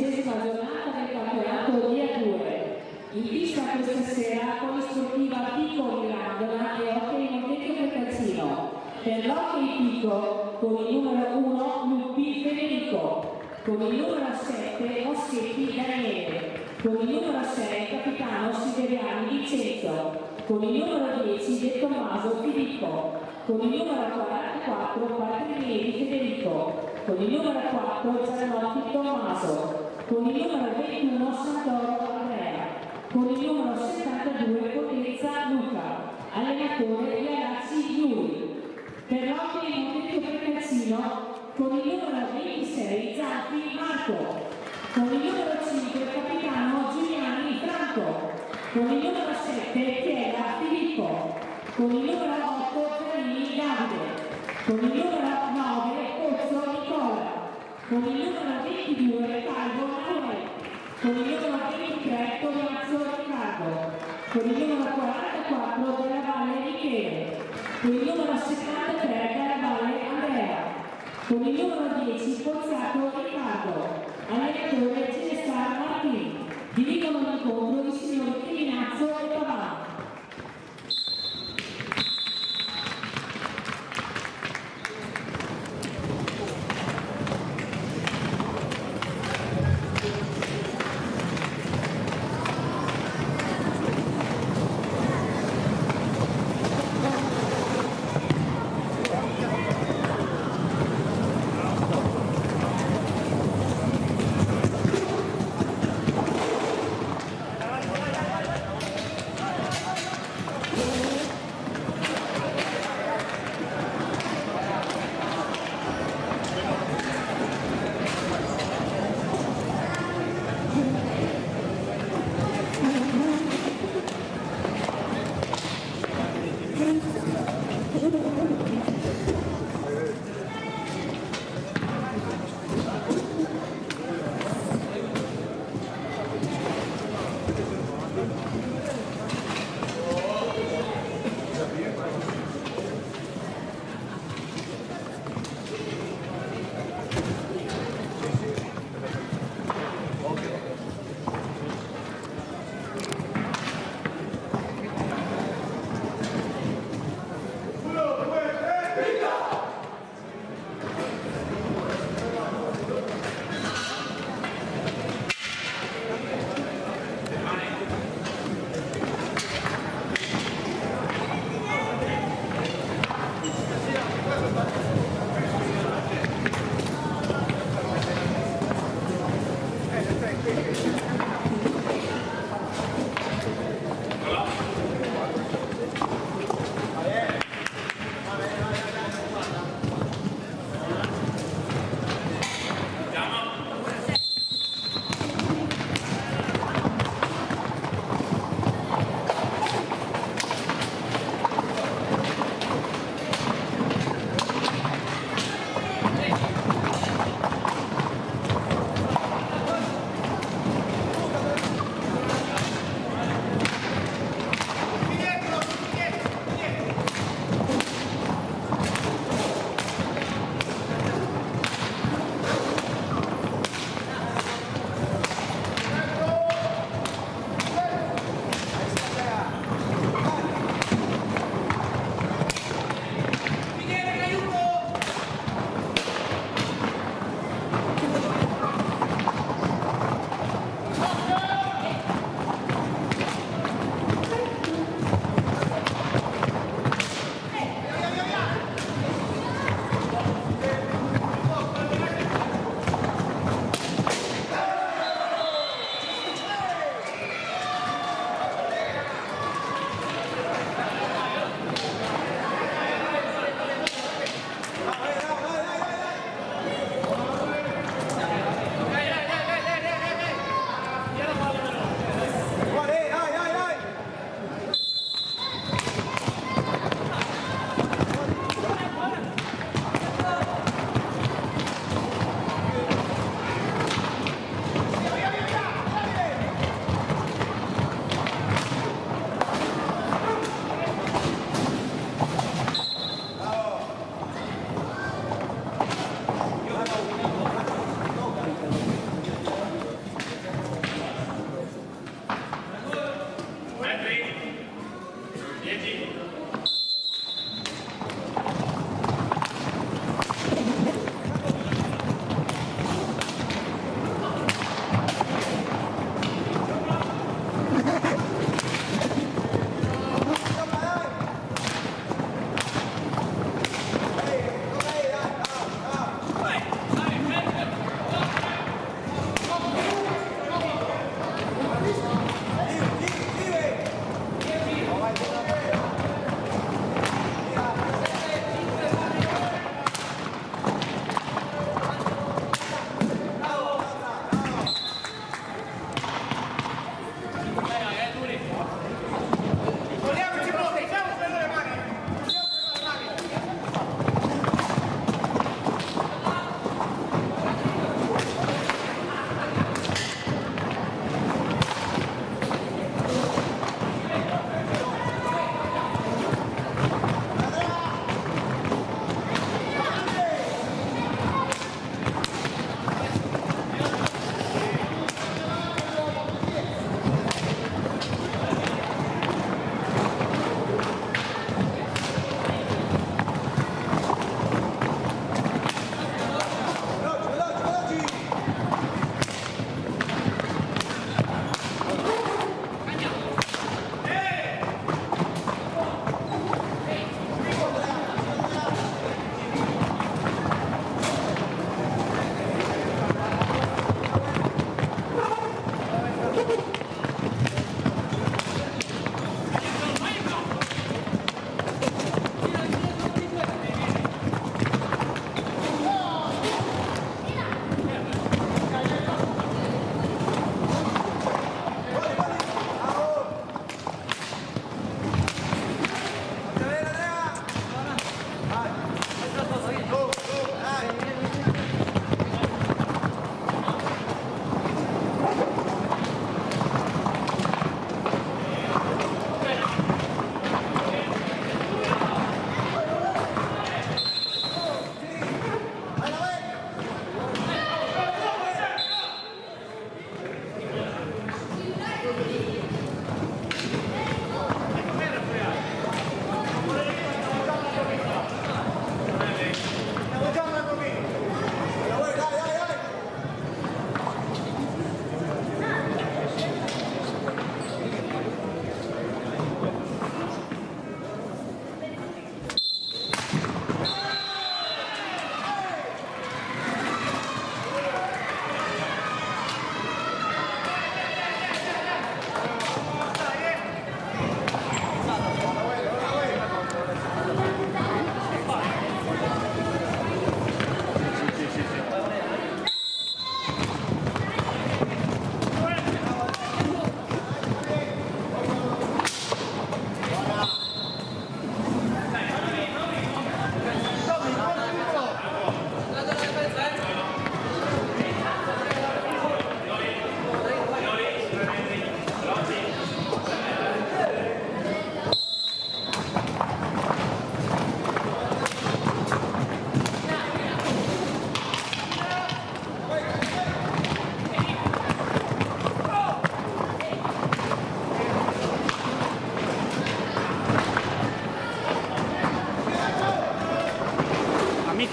16ª giornata del campionato di A2. In pista questa sera polisportiva Pico Mirandola e hockey Montedio Calzino. Per l'hockey Pico con il numero 1 Luppi Federico, con il numero 7 Moschetti Daniele, con il numero 6 capitano Siberiani Vincenzo, con il numero 10 De Tommaso Filippo, con il numero 44 Bartolini Federico, con il numero 4 Giannotti Tommaso, con il numero 21 Santoro Andrea, con il numero 72 Potenza Luca, allenatore Ialazzi Yuri. Per l'hockey Montedio Calzino con il numero 26 Zanfi Marco, con il numero 5 capitano Giuliani Franco, con il numero 7 Chiesa Filippo, con il numero 8 Zanini Davide, con il numero 9 Pozzo Nicola, con il numero 22 Calvo Manuel, con il numero 23 Tognazzo Riccardo, con il numero 44 della Valle Michele, con il numero 73 della Valle Andrea, con il numero 10 Pozzato Riccardo, allenatore Celestar Martini. Dirigono l'incontro i signori Chivinazzo e Pavano.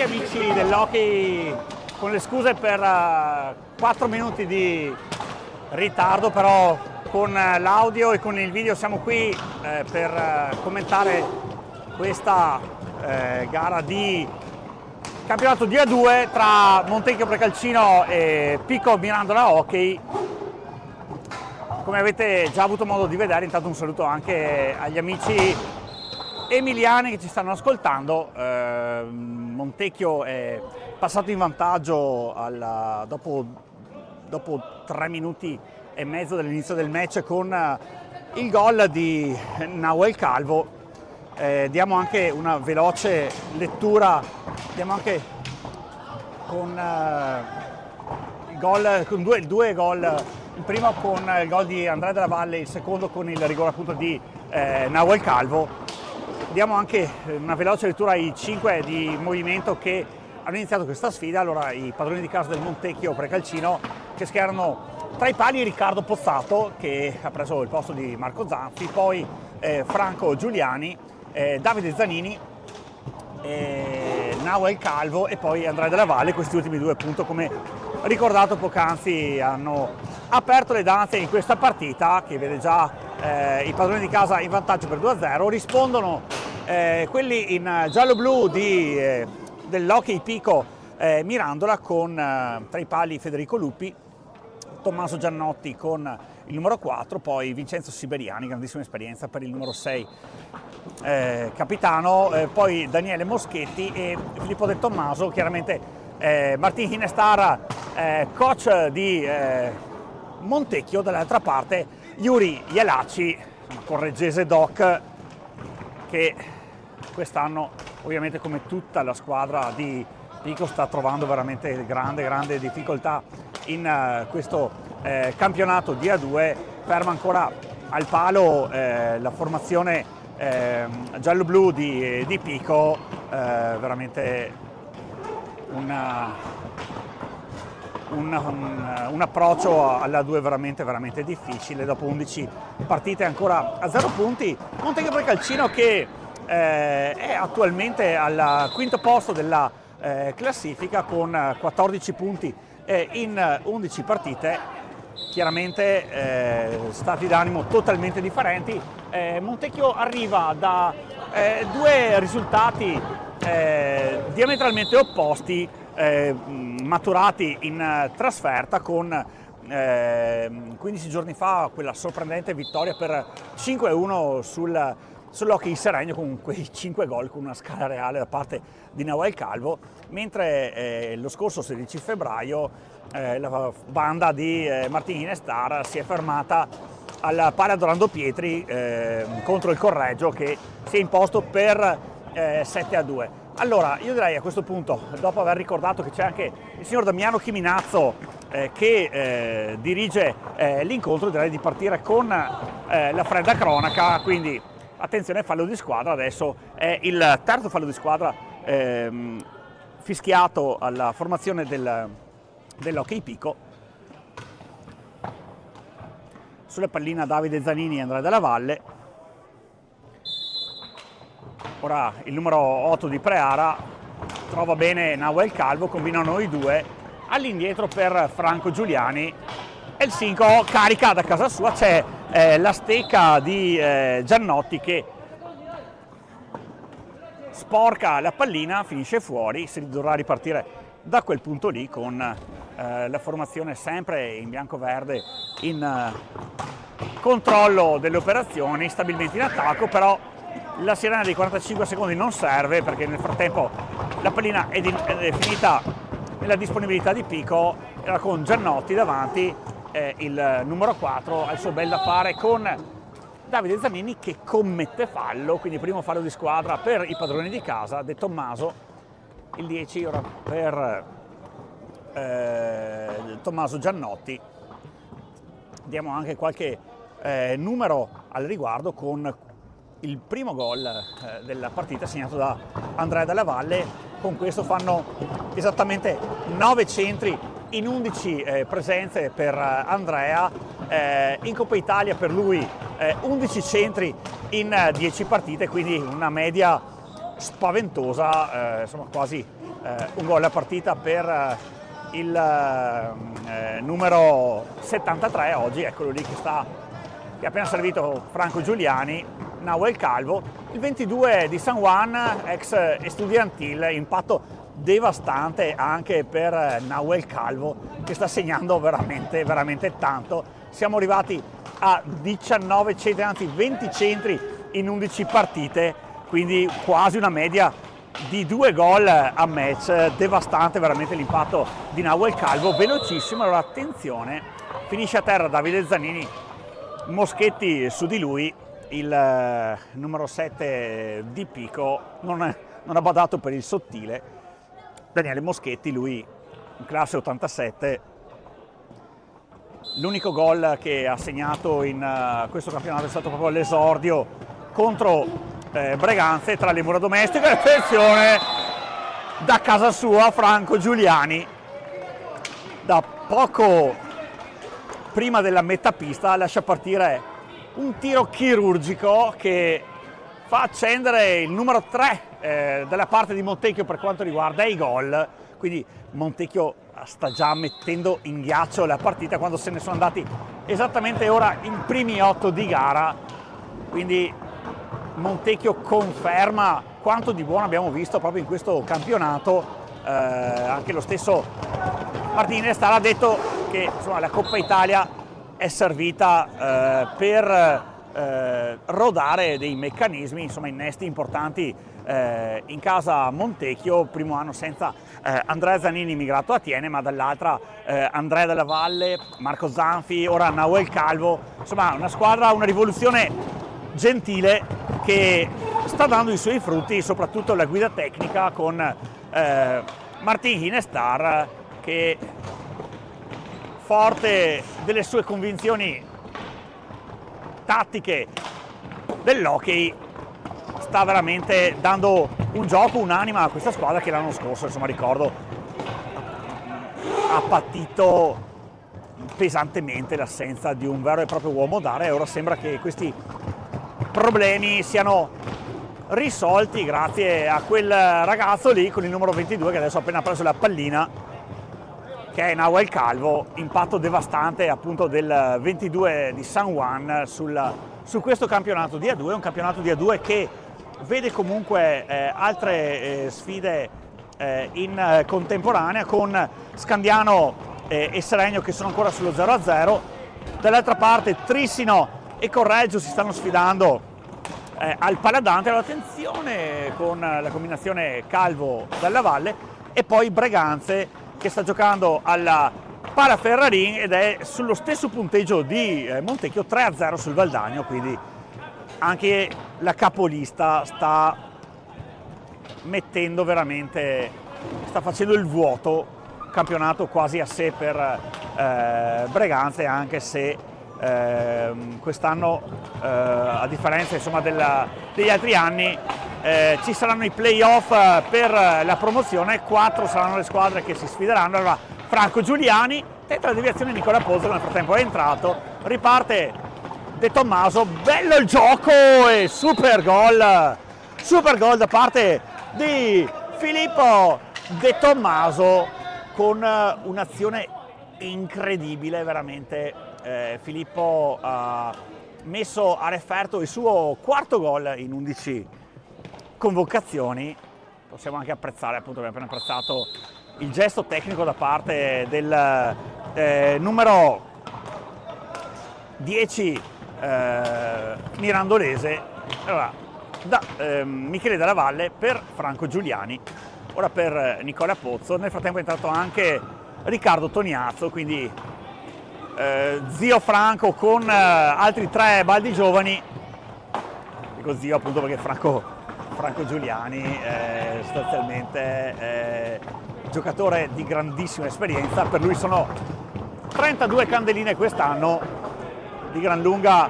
anche amici dell'hockey con le scuse per 4 minuti di ritardo, però con l'audio e con il video siamo qui per commentare questa gara di campionato di A2 tra Montecchio Precalcino e Pico Mirandola Hockey. Come avete già avuto modo di vedere, intanto un saluto anche agli amici emiliani che ci stanno ascoltando. Montecchio è passato in vantaggio dopo 3 minuti e mezzo dall'inizio del match con il gol di Nahuel Calvo. Diamo anche una veloce lettura, diamo anche con due gol, il primo con il gol di Andrea Della Valle, il secondo con il rigore appunto di Nahuel Calvo. Diamo anche una veloce lettura ai 5 di movimento che hanno iniziato questa sfida. Allora, i padroni di casa del Montecchio Precalcino, che schierano tra i pali Riccardo Pozzato, che ha preso il posto di Marco Zanfi, poi Franco Giuliani, Davide Zanini, Nahuel Calvo e poi Andrea Della Valle. Questi ultimi due, appunto, come ricordato poc'anzi, hanno aperto le danze in questa partita che vede già i padroni di casa in vantaggio per 2-0. Rispondono quelli in giallo-blu dell'Hockey Pico Mirandola, con tra i pali Federico Lupi, Tommaso Giannotti con il numero 4, poi Vincenzo Siberiani, grandissima esperienza, per il numero 6 capitano, poi Daniele Moschetti e Filippo De Tommaso, chiaramente Martin Hinestar, coach di Montecchio. Dall'altra parte Yuri Ielacci, correggese doc, che quest'anno ovviamente, come tutta la squadra di Pico, sta trovando veramente grande difficoltà in questo campionato di A2. Ferma ancora al palo la formazione giallo-blu di Pico, veramente un approccio alla 2 veramente difficile. Dopo 11 partite ancora a 0 punti, Montecchio Precalcino che è attualmente al quinto posto della classifica con 14 punti in 11 partite. Chiaramente stati d'animo totalmente differenti. Montecchio arriva da 2 risultati diametralmente opposti, maturati in trasferta, con 15 giorni fa quella sorprendente vittoria per 5-1 sull'Hockey Seregno, con quei 5 gol, con una scala reale da parte di Nahuel Calvo, mentre lo scorso 16 febbraio la banda di Martin Hinestar si è fermata al pari Dorando Pietri contro il Correggio, che si è imposto per 7-2. Allora, io direi a questo punto, dopo aver ricordato che c'è anche il signor Damiano Chiminazzo che dirige l'incontro, direi di partire con la fredda cronaca. Quindi attenzione, fallo di squadra, adesso è il terzo fallo di squadra fischiato alla formazione dell'Hockey Pico. Sulla pallina Davide Zanini e Andrea Della Valle. Ora il numero 8 di Preara trova bene Nahuel Calvo, combinano i due, all'indietro per Franco Giuliani e il 5 carica da casa sua. C'è la stecca di Giannotti che sporca la pallina, finisce fuori. Si dovrà ripartire da quel punto lì con la formazione sempre in bianco-verde in controllo delle operazioni, stabilmente in attacco. Però la sirena dei 45 secondi non serve, perché nel frattempo la pallina è finita nella disponibilità di Pico. Era con Giannotti davanti, il numero 4 ha il suo bel da fare con Davide Zanini, che commette fallo, quindi primo fallo di squadra per i padroni di casa. De Tommaso, il 10 ora per Tommaso Giannotti. Diamo anche qualche numero al riguardo, con il primo gol della partita segnato da Andrea Della Valle. Con questo fanno esattamente 9 centri in 11 presenze per Andrea. In Coppa Italia per lui 11 centri in 10 partite, quindi una media spaventosa, insomma quasi un gol a partita per il numero 73 oggi, eccolo lì che ha appena servito Franco Giuliani, Nahuel Calvo. Il 22 di San Juan, ex Estudiantil, impatto devastante anche per Nahuel Calvo, che sta segnando veramente, veramente tanto. Siamo arrivati a 19 centri, anzi 20 centri in 11 partite, quindi quasi una media di 2 gol a match. Devastante veramente l'impatto di Nahuel Calvo, velocissimo. Allora attenzione, finisce a terra Davide Zanini, Moschetti su di lui. Il numero 7 di Pico non ha badato per il sottile. Daniele Moschetti, lui in classe 87, l'unico gol che ha segnato in questo campionato è stato proprio l'esordio contro Breganze tra le mura domestiche. Attenzione, da casa sua Franco Giuliani, da poco prima della metà pista lascia partire un tiro chirurgico che fa accendere il numero 3 dalla parte di Montecchio per quanto riguarda i gol. Quindi Montecchio sta già mettendo in ghiaccio la partita quando se ne sono andati esattamente ora i primi 8 di gara. Quindi Montecchio conferma quanto di buono abbiamo visto proprio in questo campionato. Anche lo stesso Martinez ha detto che insomma, la Coppa Italia è servita per rodare dei meccanismi, insomma innesti importanti in casa Montecchio. Primo anno senza Andrea Zanini, migrato a Tiene, ma dall'altra Andrea Della Valle, Marco Zanfi, ora Nahuel Calvo. Insomma una squadra, una rivoluzione gentile che sta dando i suoi frutti, soprattutto la guida tecnica con Martin Hinestar, che forte delle sue convinzioni tattiche dell'hockey sta veramente dando un gioco, un'anima a questa squadra che l'anno scorso, insomma ricordo, ha patito pesantemente l'assenza di un vero e proprio uomo d'area, e ora sembra che questi problemi siano risolti grazie a quel ragazzo lì con il numero 22 che adesso ha appena preso la pallina, che è Nahuel Calvo. Impatto devastante appunto del 22 di San Juan su questo campionato di A2, un campionato di A2 che vede comunque altre sfide in contemporanea, con Scandiano e Seregno che sono ancora sullo 0-0. Dall'altra parte Trissino e Correggio si stanno sfidando al Paladante. Allora, attenzione con la combinazione Calvo Dalla Valle, e poi Breganze che sta giocando alla Paraferrarin ed è sullo stesso punteggio di Montecchio, 3-0 sul Valdagno. Quindi anche la capolista sta mettendo veramente, sta facendo il vuoto, campionato quasi a sé per Breganze, anche se quest'anno a differenza insomma degli altri anni ci saranno i playoff per la promozione, 4 saranno le squadre che si sfideranno. Allora Franco Giuliani tenta la deviazione, Nicola Pozzo nel frattempo è entrato, riparte De Tommaso, bello il gioco e super gol da parte di Filippo De Tommaso con un'azione incredibile veramente. Filippo ha messo a referto il suo quarto gol in 11 convocazioni. Possiamo anche apprezzare, appunto abbiamo appena apprezzato il gesto tecnico da parte del numero 10 mirandolese. Allora, da Michele Della Valle per Franco Giuliani, ora per Nicola Pozzo. Nel frattempo è entrato anche Riccardo Toniazzo, quindi zio Franco con altri 3 baldi giovani. Dico zio appunto perché Franco Giuliani è sostanzialmente giocatore di grandissima esperienza. Per lui sono 32 candeline quest'anno, di gran lunga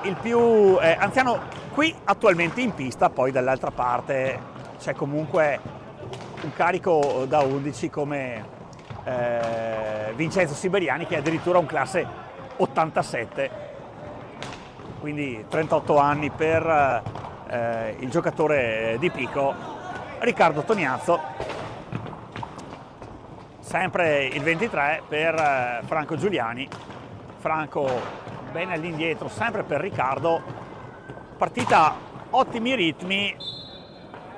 il più anziano qui attualmente in pista. Poi dall'altra parte c'è comunque un carico da 11 come Vincenzo Siberiani, che è addirittura un classe 87, quindi 38 anni per il giocatore di Pico. Riccardo Toniazzo sempre il 23 per Franco Giuliani. Franco bene all'indietro, sempre per Riccardo. Partita ottimi ritmi,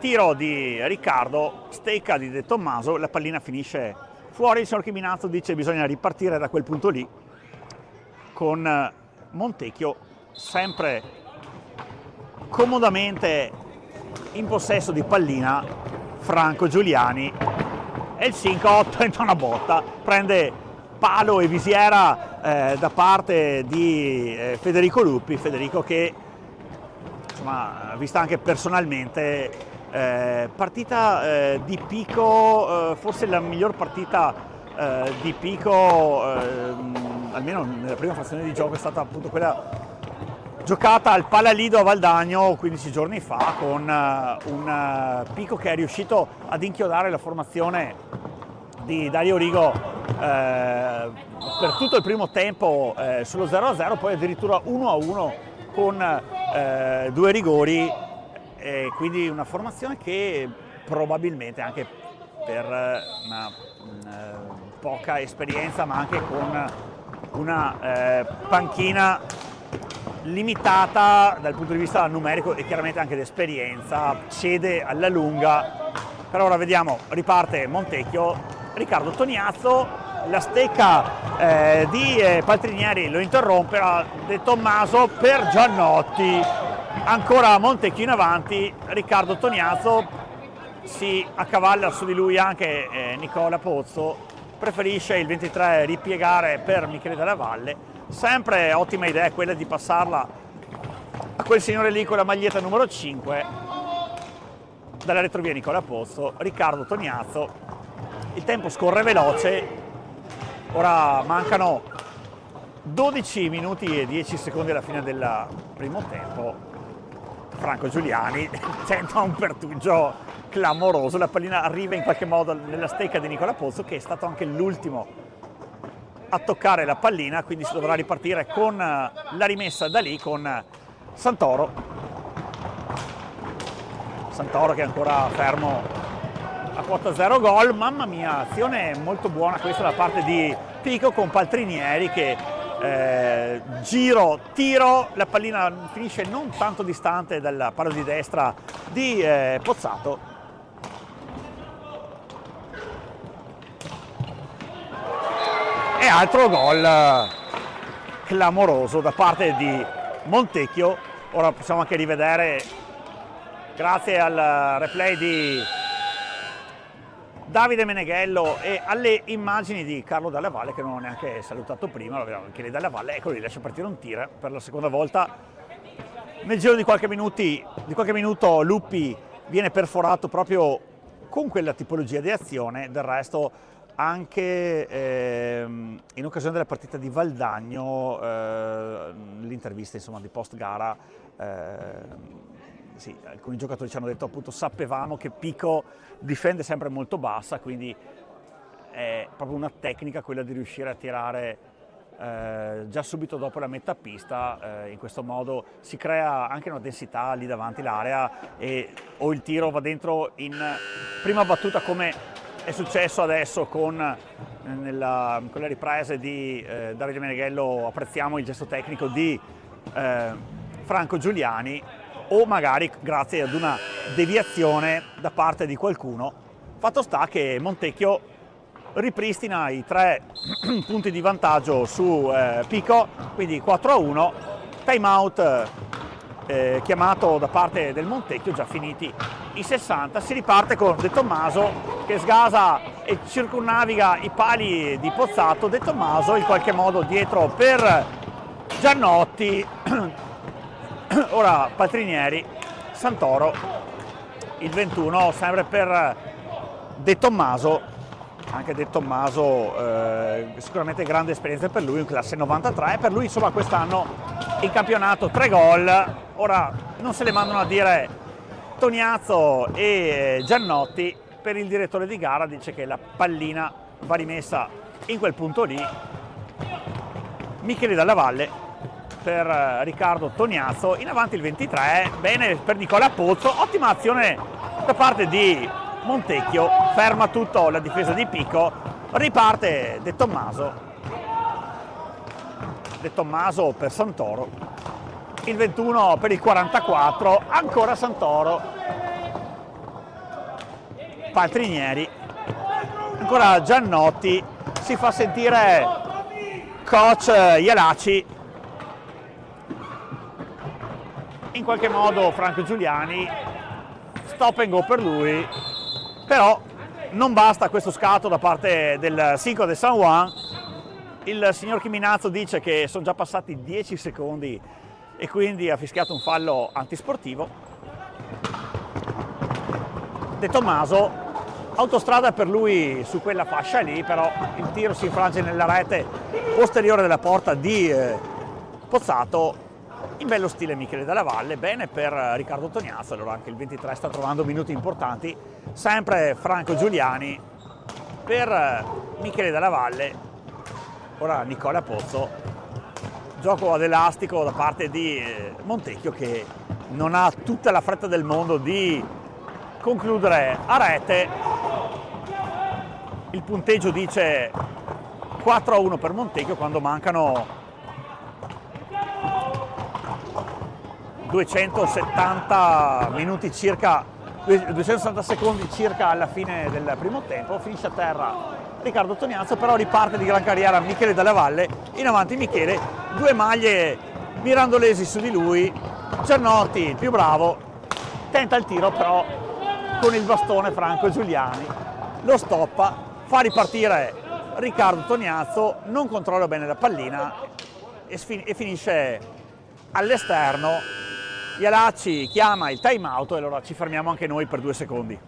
tiro di Riccardo, stecca di De Tommaso, la pallina finisce fuori. Il signor Chiminazzo dice che bisogna ripartire da quel punto lì, con Montecchio sempre comodamente in possesso di pallina. Franco Giuliani e il 5-8 entra una botta, prende palo e visiera da parte di Federico Luppi. Federico che, insomma, vista anche personalmente, partita di Pico, forse la miglior partita di Pico, almeno nella prima frazione di gioco, è stata appunto quella giocata al Palalido a Valdagno 15 giorni fa, con un Pico che è riuscito ad inchiodare la formazione di Dario Rigo per tutto il primo tempo sullo 0-0, poi addirittura 1-1 con 2 rigori, e quindi una formazione che probabilmente anche per una poca esperienza, ma anche con una panchina limitata dal punto di vista numerico e chiaramente anche di esperienza, cede alla lunga. Per ora vediamo, riparte Montecchio, Riccardo Toniazzo, la stecca di Paltrinieri lo interrompe, De Tommaso per Giannotti, ancora Montecchio in avanti, Riccardo Toniazzo, si accavalla su di lui anche Nicola Pozzo, preferisce il 23 ripiegare per Michele Della Valle. Sempre ottima idea quella di passarla a quel signore lì con la maglietta numero 5. Dalla retrovia Nicola Pozzo, Riccardo Toniazzo, il tempo scorre veloce, ora mancano 12 minuti e 10 secondi alla fine del primo tempo. Franco Giuliani tenta un pertugio clamoroso, la pallina arriva in qualche modo nella stecca di Nicola Pozzo, che è stato anche l'ultimo a toccare la pallina, quindi si dovrà ripartire con la rimessa da lì con Santoro che è ancora fermo a quota 0 gol. Mamma mia, azione molto buona questa da parte di Pico con Paltrinieri che giro, tiro, la pallina finisce non tanto distante dal palo di destra di Pozzato. E altro gol clamoroso da parte di Montecchio. Ora possiamo anche rivedere, grazie al replay di Davide Meneghello e alle immagini di Carlo Della Valle, che non ho neanche salutato prima, lo vediamo anche lì Della Valle, ecco lì, lascia partire un tir per la seconda volta. Nel giro di qualche minuto Luppi viene perforato proprio con quella tipologia di azione. Del resto anche in occasione della partita di Valdagno, l'intervista insomma di post gara, sì, alcuni giocatori ci hanno detto appunto sapevamo che Pico difende sempre molto bassa, quindi è proprio una tecnica quella di riuscire a tirare già subito dopo la metà pista, in questo modo si crea anche una densità lì davanti l'area o il tiro va dentro in prima battuta, come è successo adesso con le riprese di Davide Meneghello. Apprezziamo il gesto tecnico di Franco Giuliani, o magari grazie ad una deviazione da parte di qualcuno. Fatto sta che Montecchio ripristina i 3 punti di vantaggio su Pico, quindi 4-1, time out chiamato da parte del Montecchio, già finiti i 60, si riparte con De Tommaso che sgasa e circunnaviga i pali di Pozzato. De Tommaso in qualche modo dietro per Giannotti, ora Paltrinieri, Santoro, il 21 sempre per De Tommaso, anche De Tommaso sicuramente grande esperienza per lui, in classe 93, per lui insomma quest'anno in campionato 3 gol. Ora non se le mandano a dire Toniazzo e Giannotti, per il direttore di gara dice che la pallina va rimessa in quel punto lì. Michele Della Valle per Riccardo Toniazzo, in avanti il 23, bene per Nicola Pozzo, ottima azione da parte di Montecchio, ferma tutto la difesa di Pico, Riparte De Tommaso per Santoro, il 21 per il 44, ancora Santoro, Paltrinieri, ancora Giannotti, si fa sentire coach Ialaci, in qualche modo Franco Giuliani, stop and go per lui, però non basta questo scatto da parte del 5 de San Juan. Il signor Chiminazzo dice che sono già passati 10 secondi e quindi ha fischiato un fallo antisportivo. De Tommaso, autostrada per lui su quella fascia lì, però il tiro si infrange nella rete posteriore della porta di Pozzato, in bello stile Michele Della Valle. Bene per Riccardo Tognazzo, allora anche il 23 sta trovando minuti importanti, sempre Franco Giuliani per Michele Della Valle, ora Nicola Pozzo, gioco ad elastico da parte di Montecchio, che non ha tutta la fretta del mondo di concludere a rete. Il punteggio dice 4-1 per Montecchio quando mancano 270 minuti circa, 260 secondi circa alla fine del primo tempo. Finisce a terra Riccardo Tognazzo, però riparte di gran carriera Michele Della Valle. In avanti Michele, due maglie mirandolesi su di lui, Giannotti il più bravo, tenta il tiro però con il bastone Franco Giuliani, lo stoppa, fa ripartire Riccardo Tognazzo, non controlla bene la pallina e finisce all'esterno. Ialaci chiama il time out e allora ci fermiamo anche noi per 2 secondi.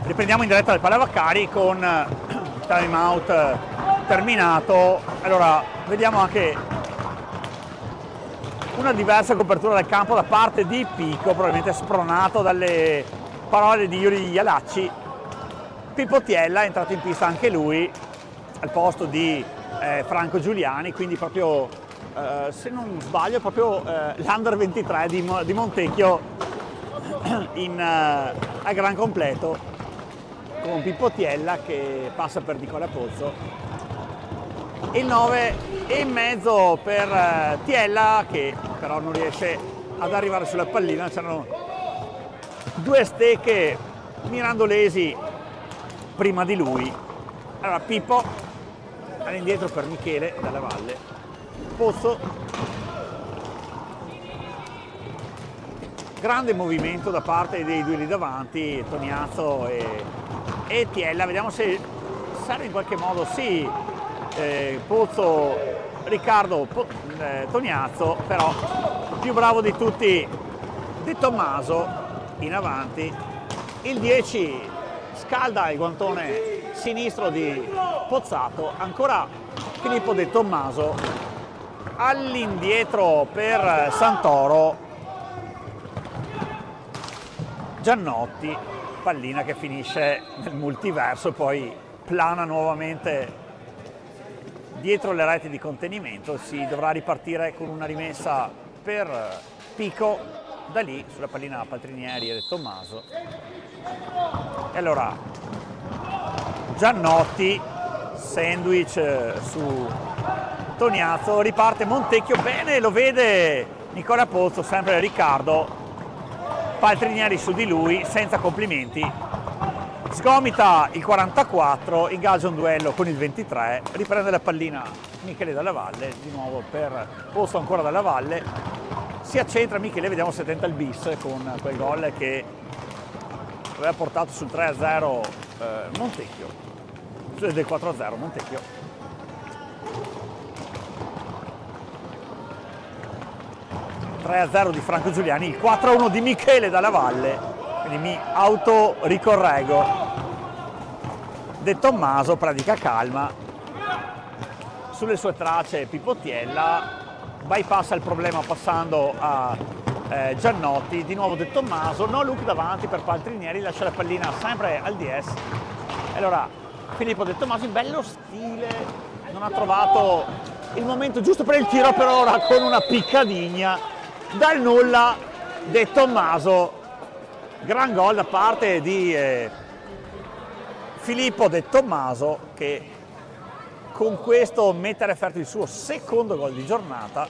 Riprendiamo in diretta del Palavaccari con time out terminato. Allora vediamo anche una diversa copertura del campo da parte di Pico, probabilmente spronato dalle parole di Yuri Ialaci. Pippo Tiella è entrato in pista anche lui al posto di Franco Giuliani, quindi proprio se non sbaglio proprio l'Under 23 di Montecchio a gran completo, con Pippo Tiella che passa per Nicola Pozzo, il 9,5 per Tiella, che però non riesce ad arrivare sulla pallina. C'erano due stecche mirandolesi prima di lui. Allora Pippo all'indietro per Michele Della Valle, Pozzo, grande movimento da parte dei due lì davanti, Tognazzo e Tiella. Vediamo se serve in qualche modo, sì, Pozzo, Riccardo Tognazzo, però più bravo di tutti De Tommaso in avanti. Il 10 scalda il guantone sinistro di Pozzato, ancora Filippo De Tommaso all'indietro per Santoro, Giannotti, pallina che finisce nel multiverso, poi plana nuovamente dietro le reti di contenimento. Si dovrà ripartire con una rimessa per Pico, da lì sulla pallina Paltrinieri e De Tommaso. E allora Giannotti, sandwich su Tognazzo, riparte Montecchio, bene, lo vede Nicola Pozzo, sempre Riccardo, Paltrinieri su di lui, senza complimenti, sgomita il 44, ingaggia un duello con il 23, riprende la pallina Michele Dalla Valle, di nuovo per Pozzo ancora Dalla Valle, si accentra Michele, vediamo se tenta il bis con quel gol che aveva portato sul 3-0 Montecchio, del 4-0 Montecchio. 3-0 di Franco Giuliani, il 4-1 di Michele Dalla Valle, quindi mi autoricorreggo. De Tommaso pratica calma, sulle sue tracce Pippo Tiella, bypassa il problema passando a Giannotti, di nuovo De Tommaso, no look davanti per Paltrinieri, lascia la pallina sempre al DS. E allora Filippo De Tommaso in bello stile, non ha trovato il momento giusto per il tiro, per ora con una piccadigna dal nulla De Tommaso, gran gol da parte di Filippo De Tommaso, che con questo mette a referto il suo secondo gol di giornata,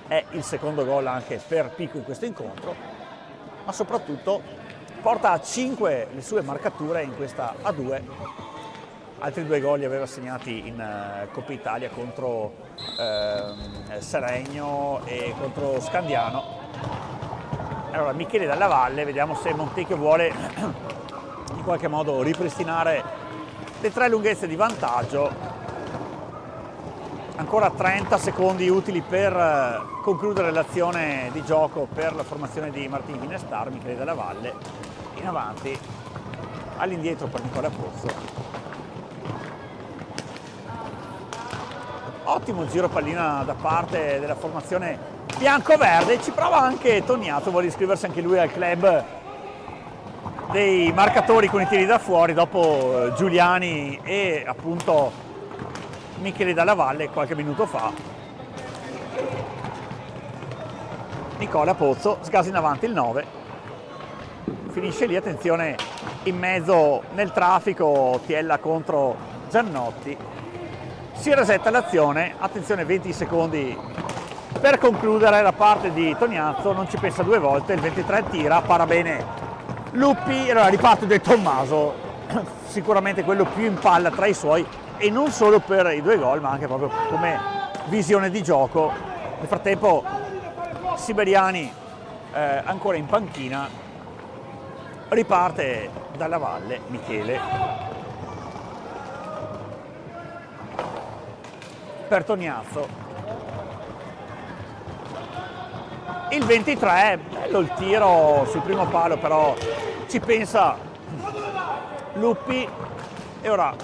è il secondo gol anche per Pico in questo incontro, ma soprattutto porta a 5 le sue marcature in questa A2. Altri 2 gol li aveva segnati in Coppa Italia contro Seregno e contro Scandiano. Allora Michele Dalla Valle, vediamo se Montecchio vuole in qualche modo ripristinare le 3 lunghezze di vantaggio. Ancora 30 secondi utili per concludere l'azione di gioco per la formazione di Martin Ginestar. Michele Dalla Valle in avanti, all'indietro per Nicola Pozzo. Ottimo giro pallina da parte della formazione bianco-verde, ci prova anche Toniato, vuole iscriversi anche lui al club dei marcatori con i tiri da fuori dopo Giuliani e appunto Michele Dalla Valle qualche minuto fa. Nicola Pozzo sgasa in avanti il 9, finisce lì, attenzione in mezzo nel traffico Tiella contro Giannotti. Si resetta l'azione, attenzione 20 secondi per concludere da parte di Toniazzo, non ci pensa 2 volte, il 23 tira, para bene Luppi e allora riparte De Tommaso, sicuramente quello più in palla tra i suoi e non solo per i 2 gol ma anche proprio come visione di gioco. Nel frattempo Siberiani ancora in panchina, riparte Dalla Valle Michele. Per Toniazzo il 23, bello il tiro sul primo palo, però ci pensa Luppi e ora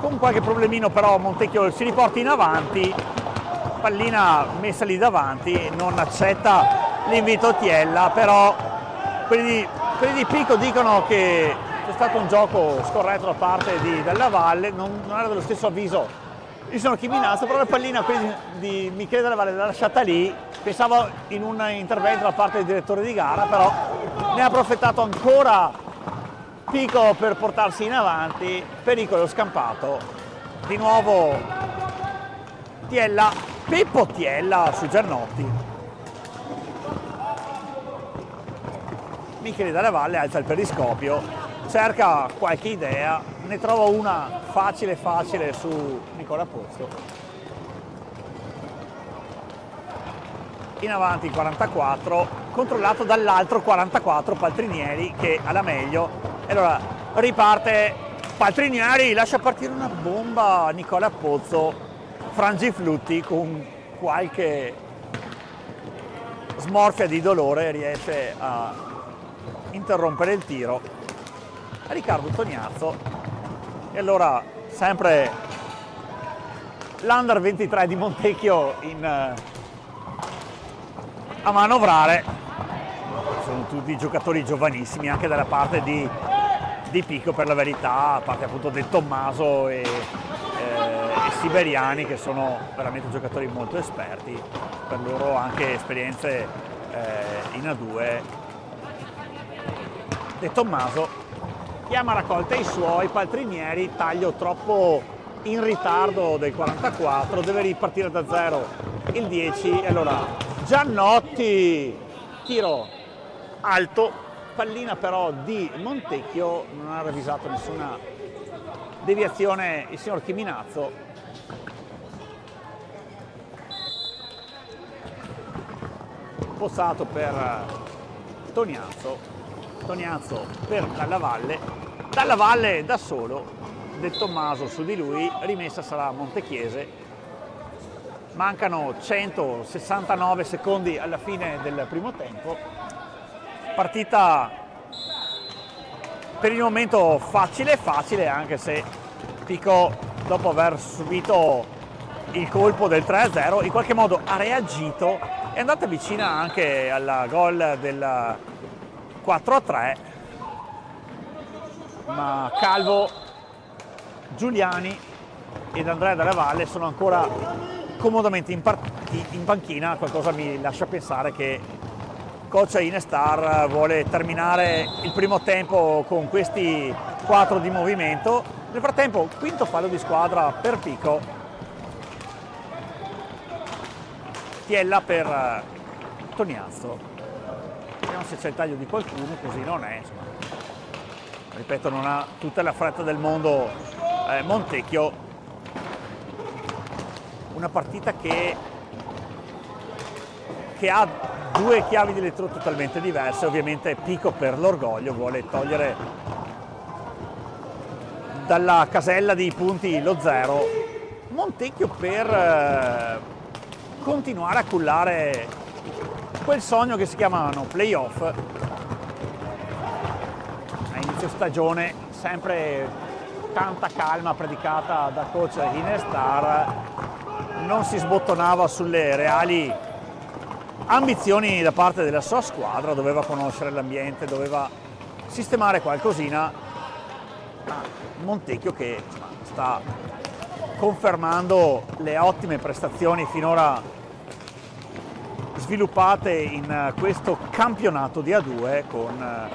con qualche problemino però Montecchio si riporta in avanti, pallina messa lì davanti, non accetta l'invito Tiella, però quelli di Pico dicono che c'è stato un gioco scorretto da parte di Dalla Valle, non era dello stesso avviso il signor Chiminazzo, però la pallina di Michele Dalla Valle l'ha lasciata lì, pensavo in un intervento da parte del direttore di gara, però ne ha approfittato ancora Pico per portarsi in avanti, pericolo scampato, di nuovo Tiella, Pippo Tiella su Giannotti. Michele Dalla Valle alza il periscopio, cerca qualche idea, ne trova una facile su Nicola Pozzo. In avanti 44, controllato dall'altro 44 Paltrinieri che ha la meglio. E allora riparte Paltrinieri, lascia partire una bomba Nicola Pozzo, frangiflutti con qualche smorfia di dolore, riesce a interrompere il tiro. Riccardo Toniazzo e allora sempre l'Under 23 di Montecchio a manovrare, sono tutti giocatori giovanissimi anche dalla parte di Pico per la verità, a parte appunto De Tommaso e Siberiani che sono veramente giocatori molto esperti, per loro anche esperienze in A2. De Tommaso chiama a raccolta i suoi, Paltrinieri, taglio troppo in ritardo del 44, deve ripartire da zero il 10. Allora Giannotti, tiro alto, pallina però di Montecchio, non ha ravvisato nessuna deviazione il signor Chiminazzo. Pozzato per Toniazzo, Toniazzo per Dalla Valle da solo, De Tommaso su di lui, rimessa sarà Montechiese. Mancano 169 secondi alla fine del primo tempo. Partita per il momento facile, anche se Pico, dopo aver subito il colpo del 3-0, in qualche modo ha reagito, è andata vicina anche al gol del 4-3, ma Calvo, Giuliani ed Andrea Dalla Valle sono ancora comodamente in panchina. Qualcosa mi lascia pensare che coach Inestar vuole terminare il primo tempo con questi 4 di movimento. Nel frattempo, quinto fallo di squadra per Pico. Tiella per Toniazzo. Vediamo se c'è il taglio di qualcuno, così non è. Insomma. Ripeto, non ha tutta la fretta del mondo Montecchio. Una partita che ha 2 chiavi di lettura totalmente diverse. Ovviamente Pico per l'orgoglio vuole togliere dalla casella dei punti lo 0. Montecchio per continuare a cullare quel sogno che si chiamano playoff. A inizio stagione sempre tanta calma predicata da coach Inestar, non si sbottonava sulle reali ambizioni da parte della sua squadra, doveva conoscere l'ambiente, doveva sistemare qualcosina. Montecchio che sta confermando le ottime prestazioni finora sviluppate in questo campionato di A2 con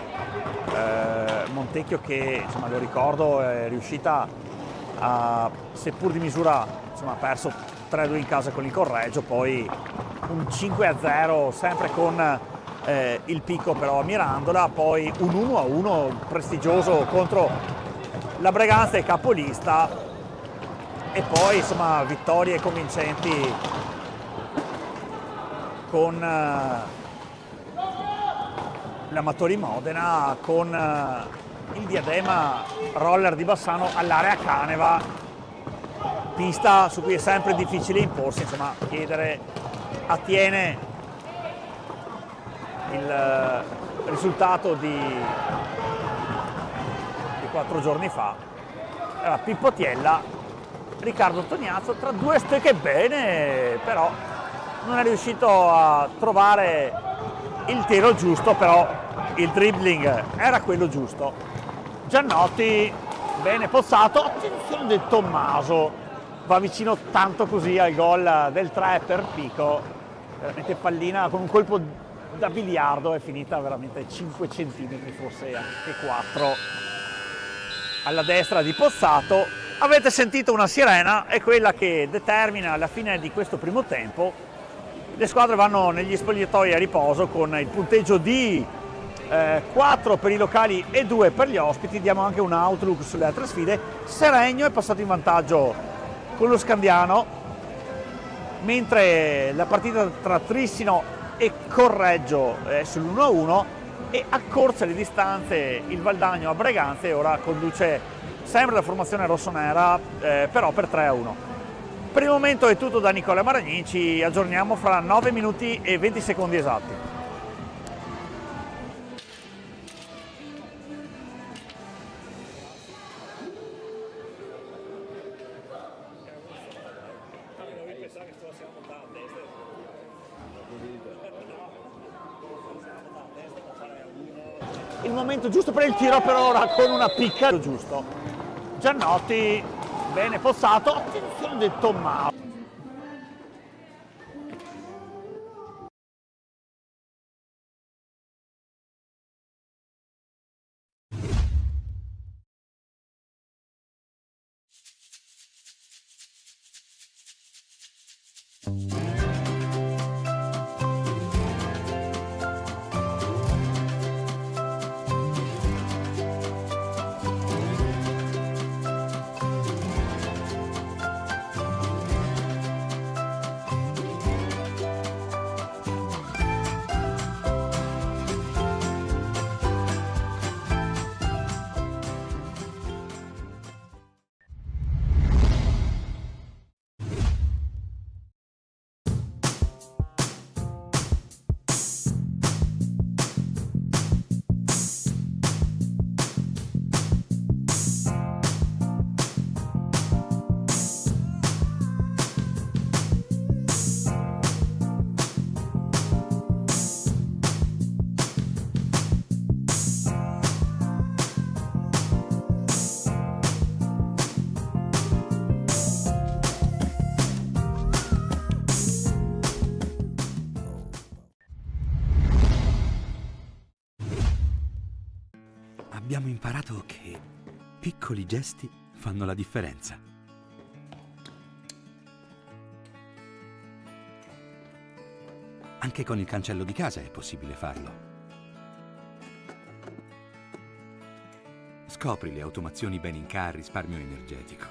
Montecchio che, insomma, lo ricordo, è riuscita a, seppur di misura, insomma, ha perso 3-2 in casa con il Correggio, poi un 5-0 sempre con il Pico però a Mirandola, poi un 1-1 prestigioso contro la Breganza e capolista, e poi insomma vittorie convincenti con l'Amatori Modena, con il Diadema Roller di Bassano all'area Caneva, pista su cui è sempre difficile imporsi. Insomma, chiedere a Tiene il risultato di 4 giorni fa. Allora, Pippo Tiella, Riccardo Toniazzo, tra 2 stecche bene, però non è riuscito a trovare il tiro giusto, però il dribbling era quello giusto. Giannotti, bene Pozzato, attenzione del Tommaso, va vicino tanto così al gol del 3 per Pico, veramente pallina con un colpo da biliardo, è finita veramente 5 centimetri, forse anche 4, alla destra di Pozzato. Avete sentito una sirena, è quella che determina la fine di questo primo tempo. Le squadre vanno negli spogliatoi a riposo con il punteggio di 4 per i locali e 2 per gli ospiti. Diamo anche un outlook sulle altre sfide. Seregno è passato in vantaggio con lo Scandiano, mentre la partita tra Trissino e Correggio è sull'1-1 e accorcia le distanze il Valdagno a Breganze e ora conduce sempre la formazione rossonera, però per 3-1. Per il momento è tutto da Nicola Maragni, ci aggiorniamo fra 9 minuti e 20 secondi esatti. Il momento giusto per il tiro per ora con una picca giusto. Giannotti, bene Pozzato, attenzione del Tommaso. Abbiamo imparato che piccoli gesti fanno la differenza. Anche con il cancello di casa è possibile farlo. Scopri le automazioni Beninca a risparmio energetico.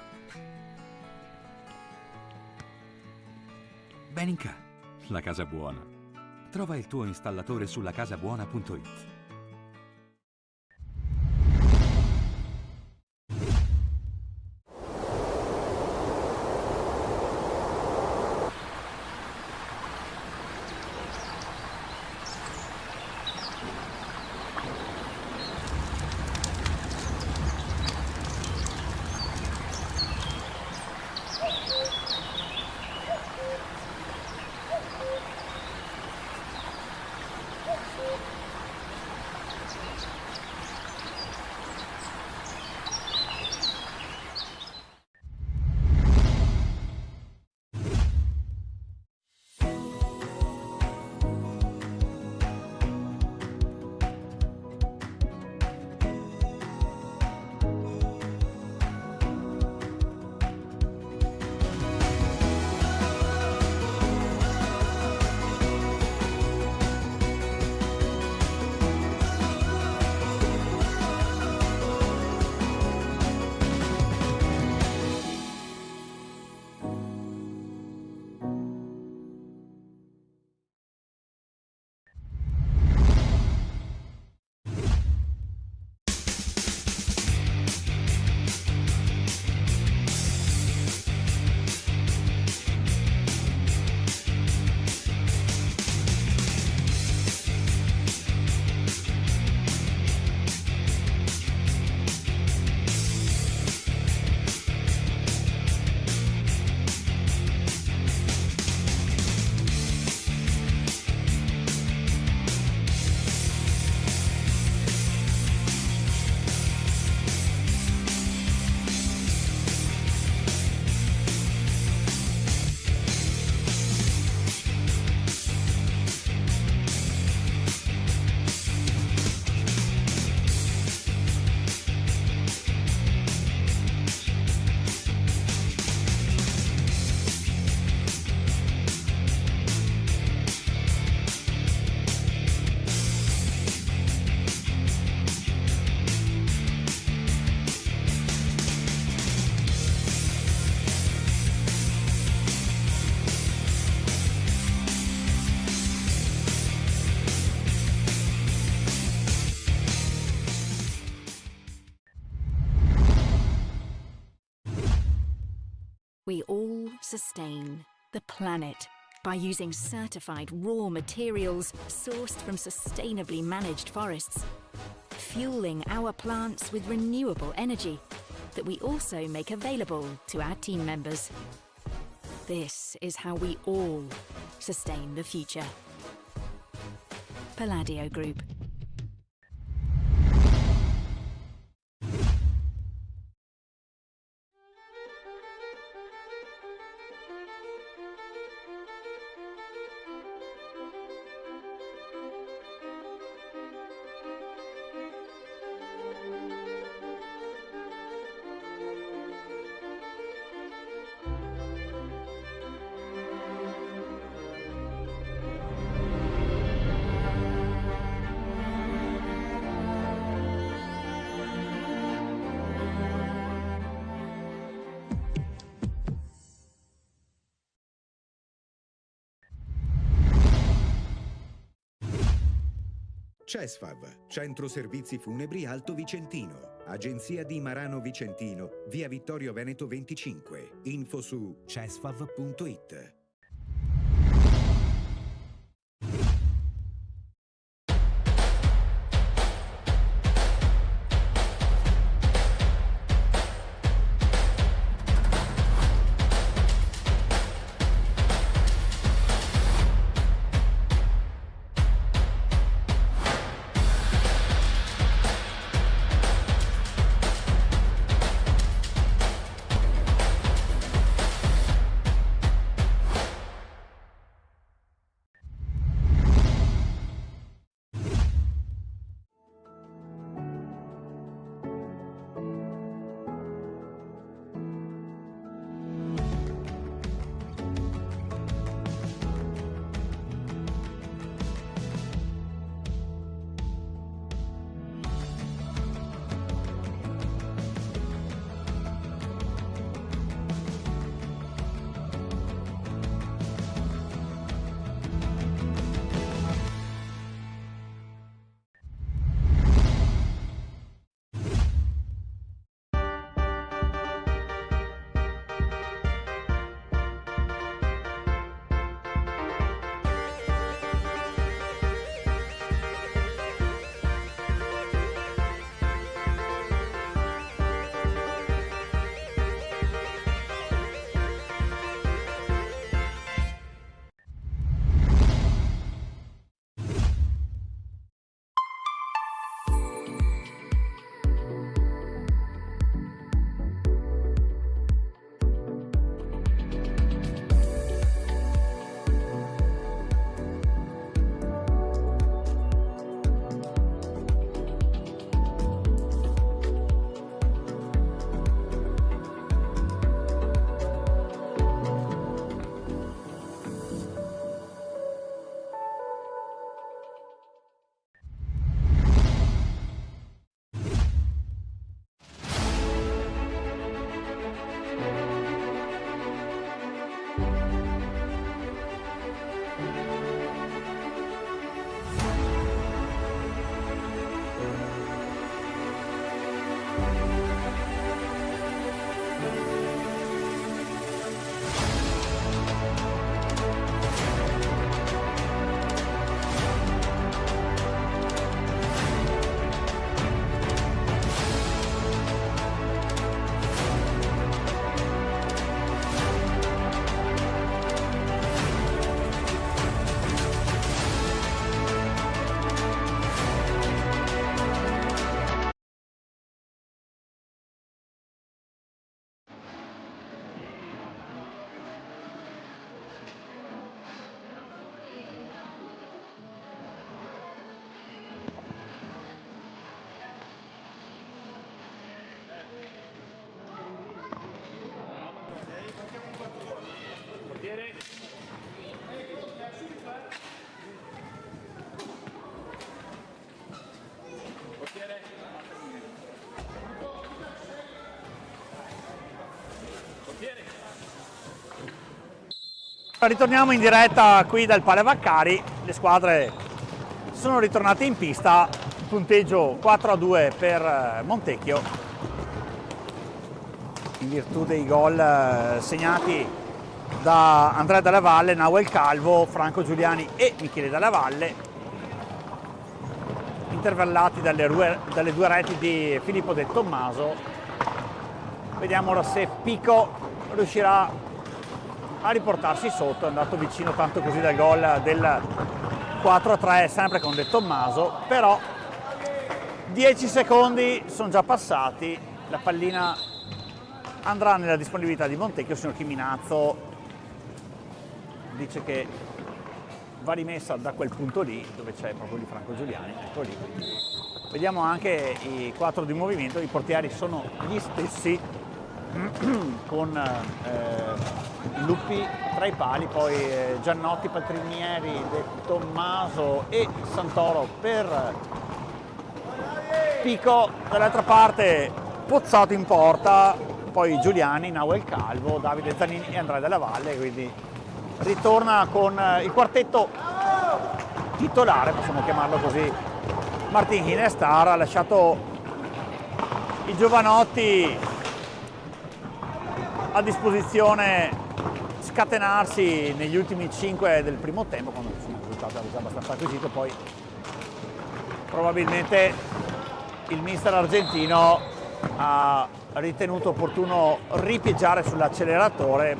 Beninca, la casa buona. Trova il tuo installatore sulla casabuona.it. We all sustain the planet by using certified raw materials sourced from sustainably managed forests, fueling our plants with renewable energy that we also make available to our team members. This is how we all sustain the future. Palladio Group. CESFAV, Centro Servizi Funebri Alto Vicentino, agenzia di Marano Vicentino, via Vittorio Veneto 25. Info su cesfav.it. Ritorniamo in diretta qui dal Pale Vaccari, le squadre sono ritornate in pista, punteggio 4-2 per Montecchio, in virtù dei gol segnati da Andrea Dalla Valle, Nahuel Calvo, Franco Giuliani e Michele Dalla Valle, intervallati dalle due reti di Filippo De Tommaso. Vediamo ora se Pico riuscirà a riportarsi sotto, è andato vicino tanto così dal gol del 4-3 sempre con De Tommaso, però 10 secondi sono già passati, la pallina andrà nella disponibilità di Montecchio. Il signor Chiminazzo dice che va rimessa da quel punto lì dove c'è proprio lì Franco Giuliani, ecco lì. Vediamo anche i 4 di movimento, i portieri sono gli stessi con Luppi tra i pali, poi Giannotti, Paltrinieri, De Tommaso e Santoro per Pico, dall'altra parte Pozzato in porta, poi Giuliani, Nahuel Calvo, Davide Zanini e Andrea Dalla Valle, quindi ritorna con il quartetto titolare, possiamo chiamarlo così. Martin Hinestar ha lasciato i giovanotti a disposizione scatenarsi negli ultimi 5 del primo tempo, quando il risultato era già abbastanza acquisito. Poi probabilmente il mister argentino ha ritenuto opportuno ripieggiare sull'acceleratore.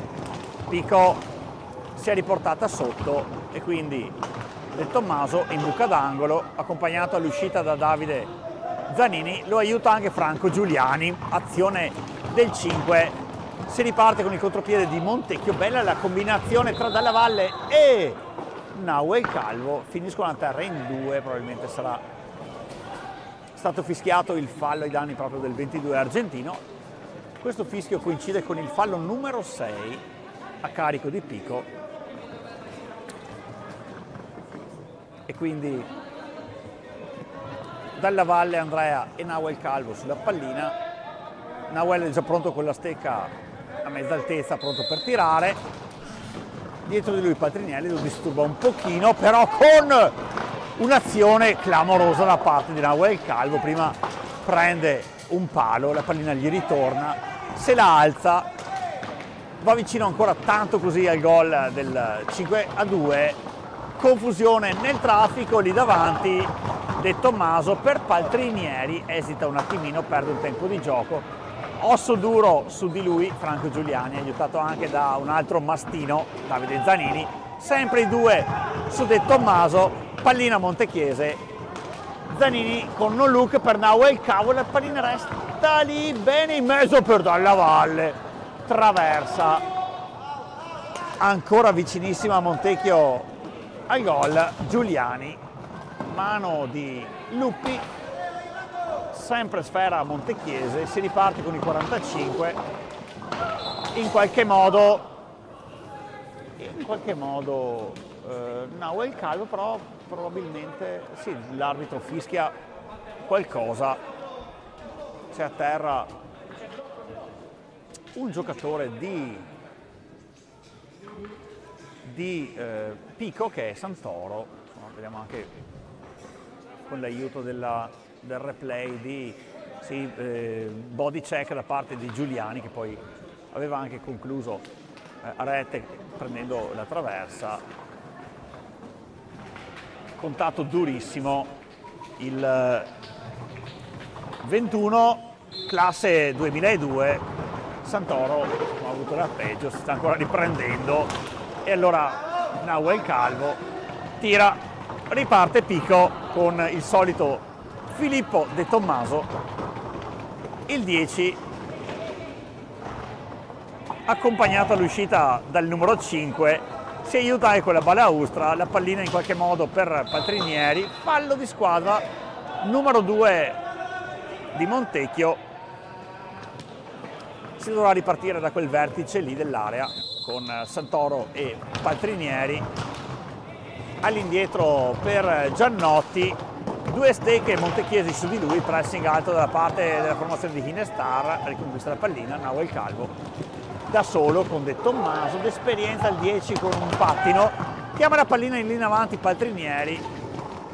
Pico si è riportata sotto e quindi De Tommaso in buca d'angolo, accompagnato all'uscita da Davide Zanini, lo aiuta anche Franco Giuliani, azione del 5. Si riparte con il contropiede di Montecchio, bella la combinazione tra Dalla Valle e Nahuel Calvo, finiscono a terra in 2, probabilmente sarà stato fischiato il fallo ai danni proprio del 22 argentino. Questo fischio coincide con il fallo numero 6 a carico di Pico e quindi Dalla Valle, Andrea e Nahuel Calvo sulla pallina. Nahuel è già pronto con la stecca a mezza altezza, pronto per tirare. Dietro di lui Paltrinieri lo disturba un pochino, però con un'azione clamorosa da parte di Nahuel Calvo. Prima prende un palo, la pallina gli ritorna, se la alza, va vicino ancora tanto così al gol del 5-2. Confusione nel traffico lì davanti. De Tommaso per Paltrinieri, esita un attimino, perde un tempo di gioco. Osso duro su di lui Franco Giuliani, aiutato anche da un altro mastino, Davide Zanini. Sempre i 2 su De Tommaso, pallina montechiese. Zanini con no look per Nahuel Calvo, la pallina resta lì bene in mezzo per Dalla Valle. Traversa, ancora vicinissima a Montecchio al gol. Giuliani, mano di Luppi, sempre sfera montechiese, si riparte con i 45. In qualche modo Nahuel Calvo, però probabilmente sì, l'arbitro fischia qualcosa, c'è a terra un giocatore di Pico che è Santoro. Vediamo anche con l'aiuto del replay di body check da parte di Giuliani, che poi aveva anche concluso a rete prendendo la traversa. Contatto durissimo, il 21 classe 2002. Santoro ha avuto l'arpeggio, si sta ancora riprendendo e allora Nahuel Calvo tira, riparte Pico con il solito Filippo De Tommaso, il 10, accompagnato all'uscita dal numero 5, si aiuta anche con la balaustra, la pallina in qualche modo per Paltrinieri, fallo di squadra, numero 2 di Montecchio. Si dovrà ripartire da quel vertice lì dell'area con Santoro e Paltrinieri. All'indietro per Giannotti, 2 stecche montechiesi su di lui, pressing alto dalla parte della formazione di Hinestar, riconquista la pallina, Nahuel Calvo da solo con De Tommaso, d'esperienza al 10 con un pattino, chiama la pallina in linea avanti Paltrinieri,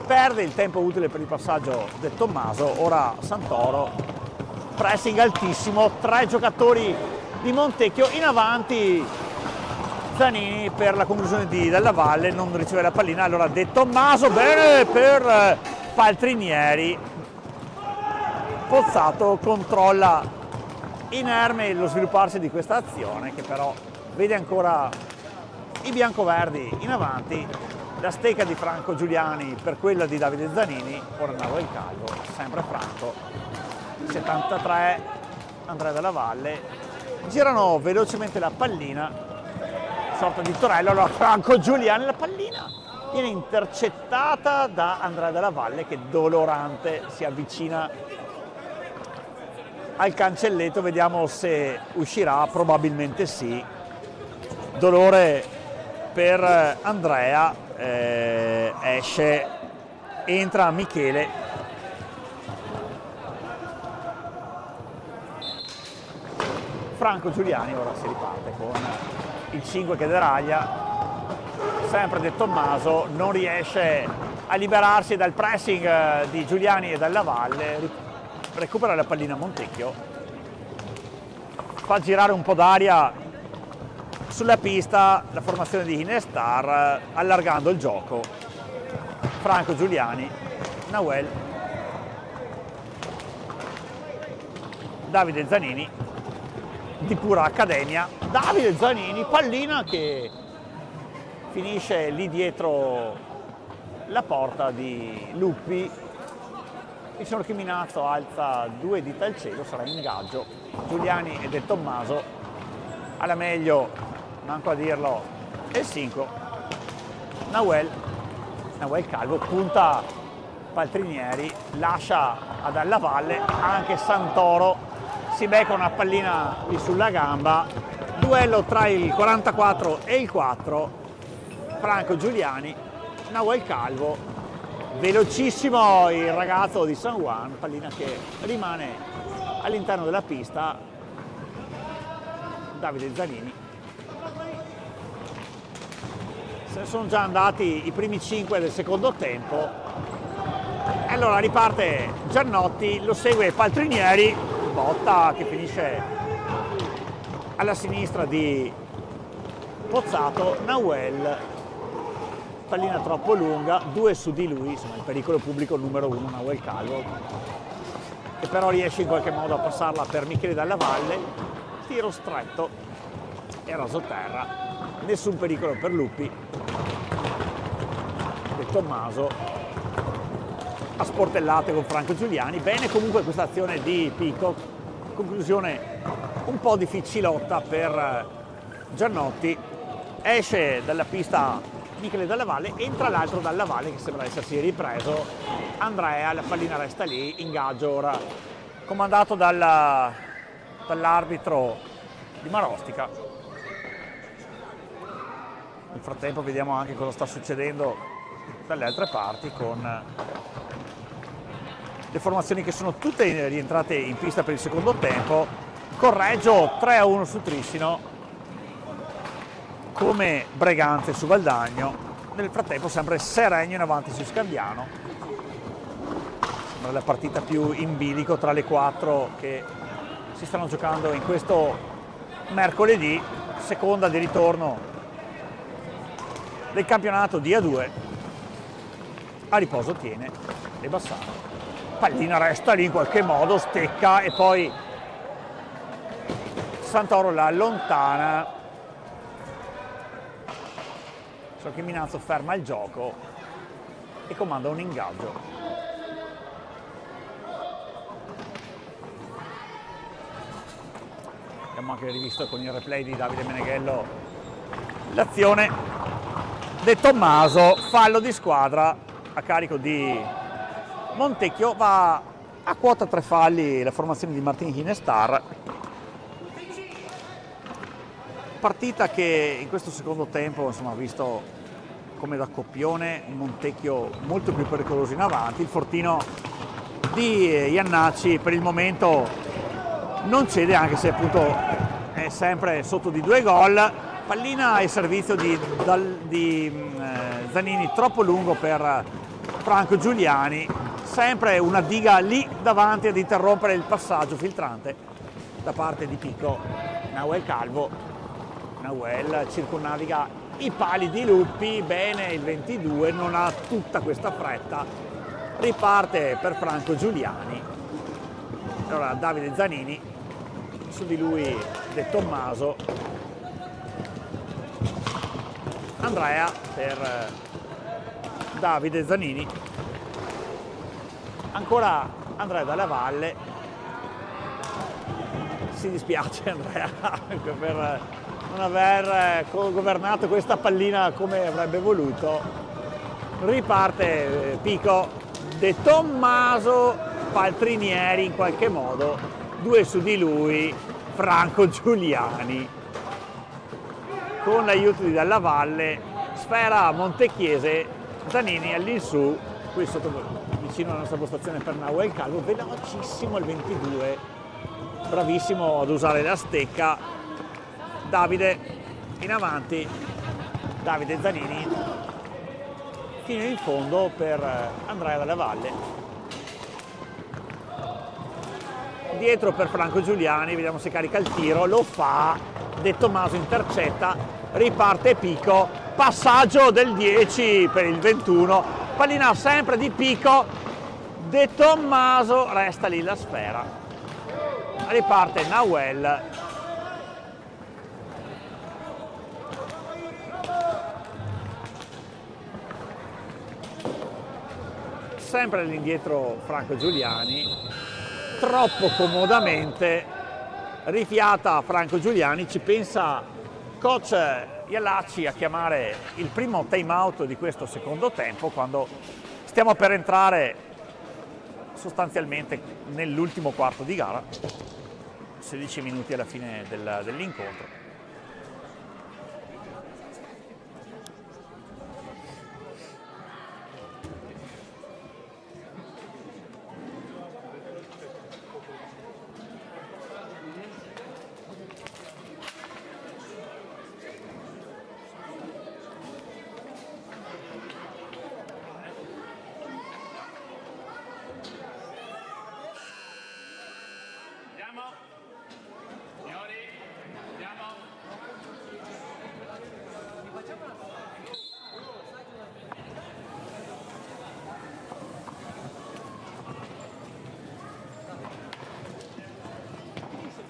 perde il tempo utile per il passaggio De Tommaso, ora Santoro, pressing altissimo, 3 giocatori di Montecchio in avanti, Zanini per la conclusione di Della Valle, non riceve la pallina, allora De Tommaso, bene per Paltrinieri, Pozzato controlla inerme lo svilupparsi di questa azione che però vede ancora i biancoverdi in avanti, la stecca di Franco Giuliani per quella di Davide Zanini, ora Nahuel Calvo, sempre Franco, 73, Andrea Della Valle, girano velocemente la pallina, sorta di torello, allora Franco Giuliani, la pallina viene intercettata da Andrea Della Valle che dolorante si avvicina al cancelletto, vediamo se uscirà, probabilmente sì. Dolore per Andrea, esce, entra Michele. Franco Giuliani ora si riparte con il 5 che deraglia, sempre De Tommaso, non riesce a liberarsi dal pressing di Giuliani e Della Valle, recupera la pallina Montecchio, fa girare un po' d'aria sulla pista la formazione di Inestar, allargando il gioco. Franco Giuliani, Nahuel, Davide Zanini, di pura accademia, Davide Zanini, pallina che finisce lì dietro la porta di Luppi. Il signor Chiminazzo alza 2 dita al cielo, sarà ingaggio. Giuliani e De Tommaso, alla meglio, manco a dirlo, è il 5. Nahuel Calvo, punta Paltrinieri, lascia a Della Valle, anche Santoro si becca una pallina lì sulla gamba. Duello tra il 44 e il 4, Franco Giuliani, Nahuel Calvo, velocissimo il ragazzo di San Juan, pallina che rimane all'interno della pista, Davide Zanini. Se ne sono già andati i primi 5 del secondo tempo, e allora riparte Giannotti, lo segue Paltrinieri, botta che finisce alla sinistra di Pozzato, Nahuel, pallina troppo lunga, 2 su di lui, insomma il pericolo pubblico numero 1, Nahuel Calvo, che però riesce in qualche modo a passarla per Michele Della Valle, tiro stretto e rasoterra, nessun pericolo per Luppi. De Tommaso a sportellate con Franco Giuliani, bene comunque questa azione di Peacock, conclusione un po' difficilotta per Giannotti, esce dalla pista Michele Della Valle, entra l'altro Della Valle che sembra essersi ripreso, Andrea, la pallina resta lì, ingaggio ora comandato dall'arbitro di Marostica. Nel frattempo vediamo anche cosa sta succedendo dalle altre parti con le formazioni che sono tutte rientrate in pista per il secondo tempo. Correggio 3-1 su Trissino, come Breganze su Valdagno, nel frattempo sempre Seregno in avanti su Scandiano. Sembra la partita più in bilico tra le 4 che si stanno giocando in questo mercoledì, seconda di ritorno del campionato di A2. A riposo tiene De Bassano, pallina resta lì in qualche modo, stecca e poi Santoro la allontana. Chiminazzo ferma il gioco e comanda un ingaggio. Abbiamo anche rivisto con il replay di Davide Meneghello l'azione. De Tommaso, fallo di squadra a carico di Montecchio, va a quota 3 falli la formazione di Martin Hinestar. Partita che in questo secondo tempo insomma, ha visto come da coppione Montecchio molto più pericoloso in avanti. Il fortino di Iannacci per il momento non cede, anche se appunto è sempre sotto di 2 gol. Pallina e servizio di Zanini troppo lungo per Franco Giuliani, sempre una diga lì davanti ad interrompere il passaggio filtrante da parte di Pico. Nahuel Calvo, Nahuel circonnaviga i pali di Luppi, bene il 22, non ha tutta questa fretta, riparte per Franco Giuliani. Allora Davide Zanini, su di lui De Tommaso, Andrea per Davide Zanini, ancora Andrea Dalla Valle. Si dispiace Andrea per non aver governato questa pallina come avrebbe voluto. Riparte Pico, De Tommaso, Paltrinieri in qualche modo, 2 su di lui, Franco Giuliani. Con l'aiuto di Dalla Valle, sfera Montechiese, Zanini all'insù, qui vicino alla nostra postazione per Nahuel Calvo, velocissimo il 22, bravissimo ad usare la stecca. Davide in avanti, Davide Zanini fino in fondo per Andrea Dalla Valle. Dietro per Franco Giuliani, vediamo se carica il tiro, lo fa, De Tommaso intercetta, riparte Pico, passaggio del 10 per il 21, pallina sempre di Pico, De Tommaso, resta lì la sfera, riparte Nahuel, sempre all'indietro Franco Giuliani, troppo comodamente, rifiata Franco Giuliani, ci pensa coach Iallacci a chiamare il primo time out di questo secondo tempo, quando stiamo per entrare sostanzialmente nell'ultimo quarto di gara, 16 minuti alla fine dell'incontro.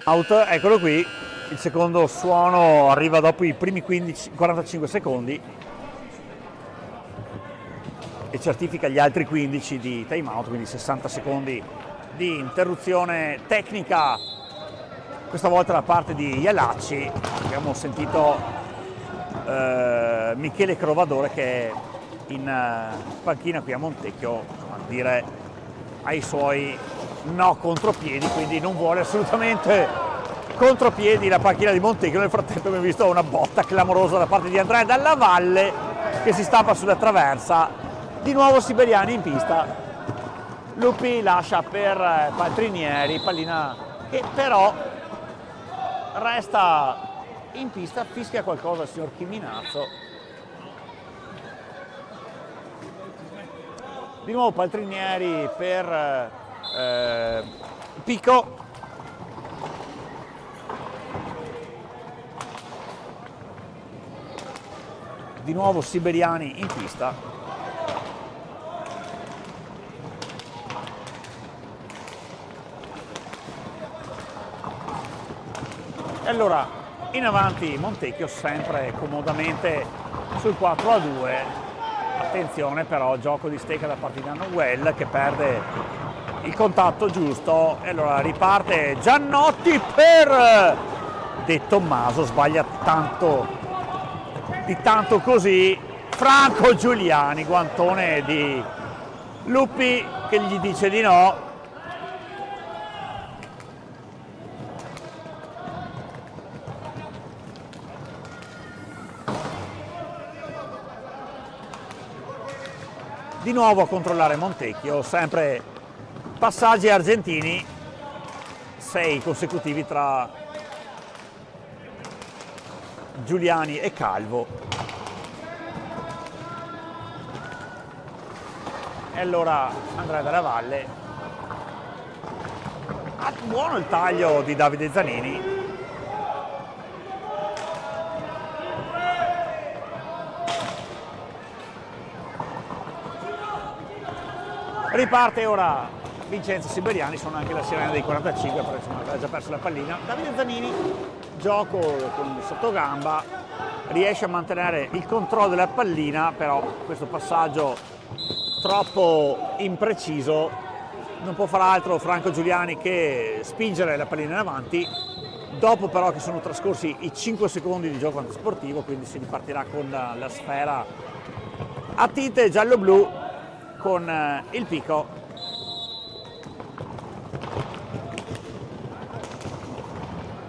Out, eccolo qui, il secondo suono arriva dopo i primi 45 secondi e certifica gli altri 15 di time out, quindi 60 secondi di interruzione tecnica, questa volta da parte di Iallacci. Abbiamo sentito Michele Crovadore che è in panchina qui a Montecchio a dire ai suoi no contropiedi, quindi non vuole assolutamente contropiedi la panchina di Montecchio. Nel frattempo abbiamo visto una botta clamorosa da parte di Andrea Dalla Valle che si stampa sulla traversa, di nuovo Siberiani in pista, Luppi lascia per Paltrinieri, pallina che però resta in pista, fischia qualcosa il signor Chiminazzo. Di nuovo Paltrinieri per Pico, di nuovo Siberiani in pista, e allora in avanti Montecchio sempre comodamente sul 4-2. Attenzione però, gioco di stecca da parte di Nahuel che perde il contatto giusto, e allora riparte Giannotti per De Tommaso, sbaglia di tanto così Franco Giuliani, guantone di Luppi che gli dice di no. Di nuovo a controllare Montecchio, sempre passaggi argentini, 6 consecutivi tra Giuliani e Calvo. E allora Andrea Dalla Valle, buono il taglio di Davide Zanini. Riparte ora Vincenzo Siberiani, sono anche la sirena dei 45 perché insomma aveva già perso la pallina. Davide Zanini, gioco con il sottogamba, riesce a mantenere il controllo della pallina, però questo passaggio troppo impreciso, non può far altro Franco Giuliani che spingere la pallina in avanti, dopo però che sono trascorsi i 5 secondi di gioco antisportivo, quindi si ripartirà con la sfera a tinte giallo-blu con il Pico.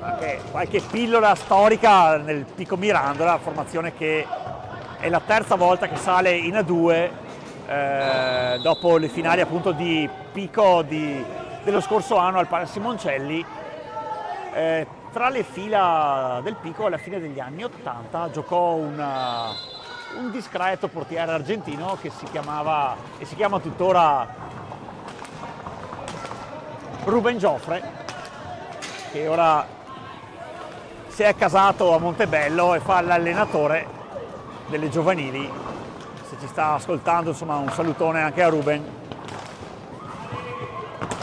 Anche qualche pillola storica nel Pico Mirandola, formazione che è la terza volta che sale in A2 dopo le finali appunto di Pico dello scorso anno al Palazzo Simoncelli. Tra le fila del Pico alla fine degli anni 80 giocò un discreto portiere argentino che si chiamava e si chiama tuttora Ruben Joffre, che ora si è casato a Montebello e fa l'allenatore delle giovanili. Se ci sta ascoltando, insomma, un salutone anche a Ruben.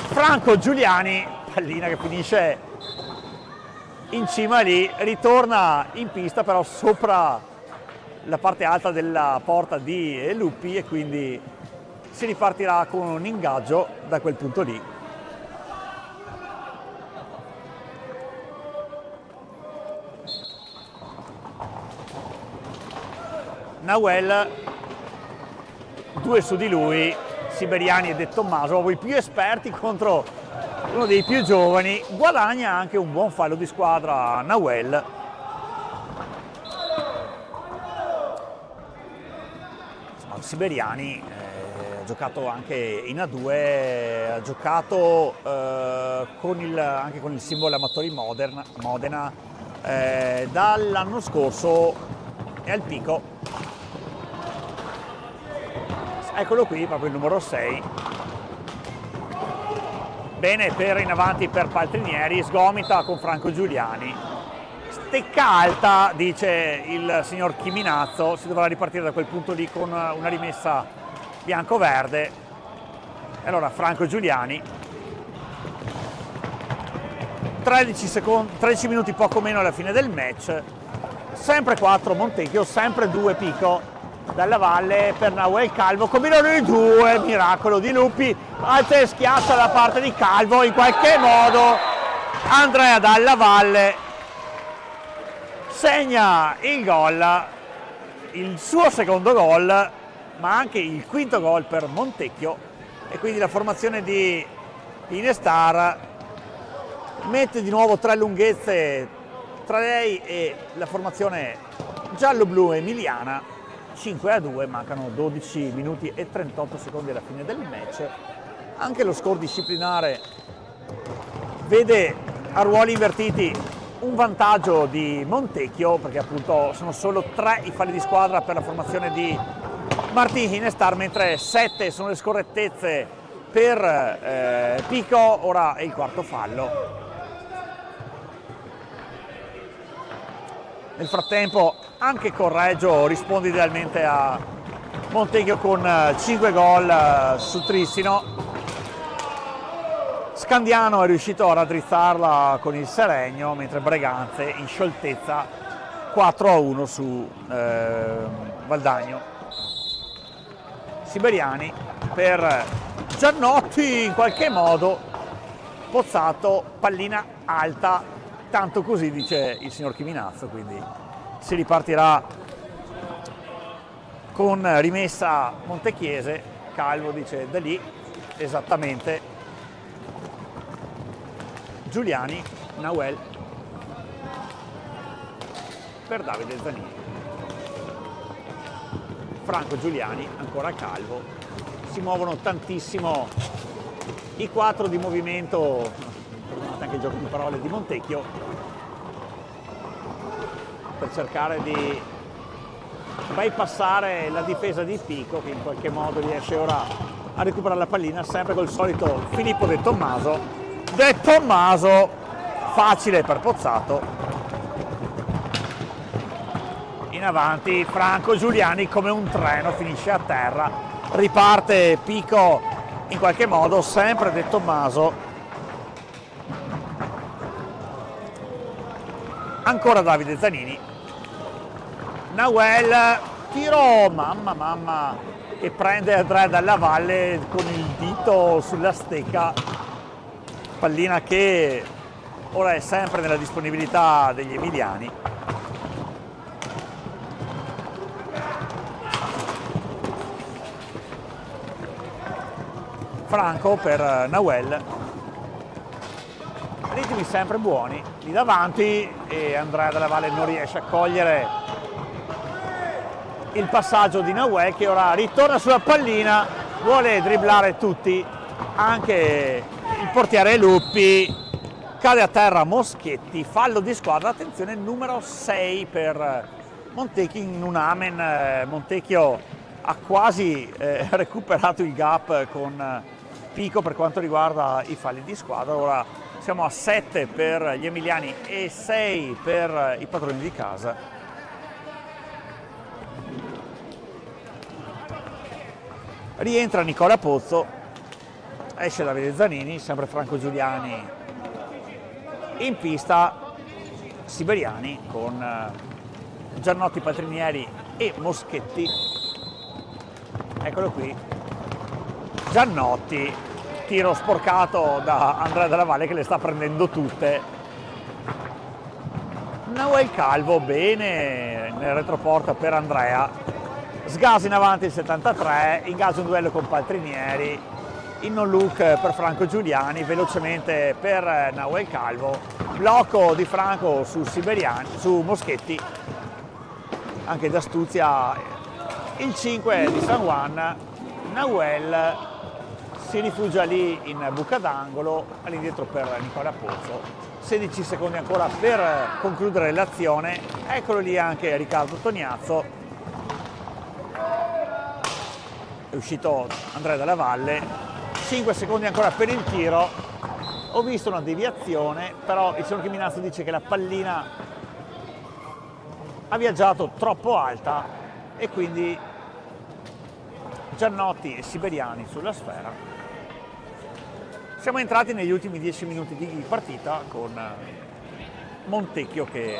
Franco Giuliani, pallina che finisce in cima lì, ritorna in pista però sopra la parte alta della porta di Luppi e quindi si ripartirà con un ingaggio da quel punto lì. Nahuel, due su di lui, Siberiani e De Tommaso, i più esperti contro uno dei più giovani. Guadagna anche un buon fallo di squadra Nahuel. Siberiani ha giocato anche in A2, ha giocato anche con il Simbolo Amatori Modena dall'anno scorso è al Pico. Eccolo qui, proprio il numero 6. Bene in avanti per Paltrinieri, sgomita con Franco Giuliani. Stecca alta, dice il signor Chiminazzo, si dovrà ripartire da quel punto lì con una rimessa bianco-verde. E allora Franco Giuliani, 13 minuti poco meno alla fine del match, sempre 4 Montecchio, sempre 2 Pico. Dalla Valle per Nahuel Calvo, combinano i due, miracolo di Luppi, alza e schiaccia da parte di Calvo, in qualche modo Andrea Dalla Valle segna il gol, il suo secondo gol, ma anche il quinto gol per Montecchio, e quindi la formazione di Inestar mette di nuovo 3 lunghezze tra lei e la formazione giallo-blu emiliana. 5-2, mancano 12 minuti e 38 secondi alla fine del match. Anche lo score disciplinare vede a ruoli invertiti un vantaggio di Montecchio, perché appunto sono solo 3 i falli di squadra per la formazione di Martin Inestar, mentre 7 sono le scorrettezze per Pico. Ora è il quarto fallo. Nel frattempo anche Correggio risponde idealmente a Montecchio con 5 gol su Trissino. Scandiano è riuscito a raddrizzarla con il Seregno, mentre Breganze in scioltezza 4-1 su Valdagno. Siberiani per Giannotti, in qualche modo Pozzato, pallina alta, tanto così dice il signor Chiminazzo, quindi si ripartirà con rimessa Montechiese. Calvo dice da lì, esattamente. Giuliani, Nahuel per Davide Zanini. Franco Giuliani, ancora Calvo. Si muovono tantissimo i 4 di movimento, perdonate anche il gioco di parole di Montecchio. per cercare di bypassare la difesa di Pico, che in qualche modo riesce ora a recuperare la pallina, sempre col solito Filippo De Tommaso. De Tommaso, facile per Pozzato. In avanti Franco Giuliani come un treno, finisce a terra, riparte Pico in qualche modo, sempre De Tommaso. Ancora Davide Zanini. Nauel, tiro, mamma, che prende Andrea Dalla Valle con il dito sulla stecca. Pallina che ora è sempre nella disponibilità degli emiliani. Franco per Nauel. Ritmi sempre buoni lì davanti e Andrea Dalla Valle non riesce a cogliere il passaggio di Nauel, che ora ritorna sulla pallina, vuole dribblare tutti, anche il portiere Luppi. Cade a terra Moschetti, fallo di squadra, attenzione, numero 6 per Montecchio in un amen. Montecchio ha quasi recuperato il gap con Pico per quanto riguarda i falli di squadra. Ora siamo a 7 per gli emiliani e 6 per i padroni di casa. Rientra Nicola Pozzo, esce Davide Zanini, sempre Franco Giuliani in pista, Siberiani con Giannotti, Paltrinieri e Moschetti. Eccolo qui, Giannotti, tiro sporcato da Andrea Dalla Valle che le sta prendendo tutte. Nauel Calvo, bene nel retroporta per Andrea. Sgasi in avanti il 73, ingaggia un duello con Paltrinieri, in non look per Franco Giuliani, velocemente per Nauel Calvo, blocco di Franco su Siberiani, su Moschetti, anche d'astuzia il 5 di San Juan. Nauel si rifugia lì in buca d'angolo, all'indietro per Nicola Pozzo. 16 secondi ancora per concludere l'azione, eccolo lì anche Riccardo Tognazzo. È uscito Andrea Dalla Valle, 5 secondi ancora per il tiro. Ho visto una deviazione, però il signor Chiminazzo dice che la pallina ha viaggiato troppo alta e quindi Giannotti e Siberiani sulla sfera. Siamo entrati negli ultimi 10 minuti di partita con Montecchio che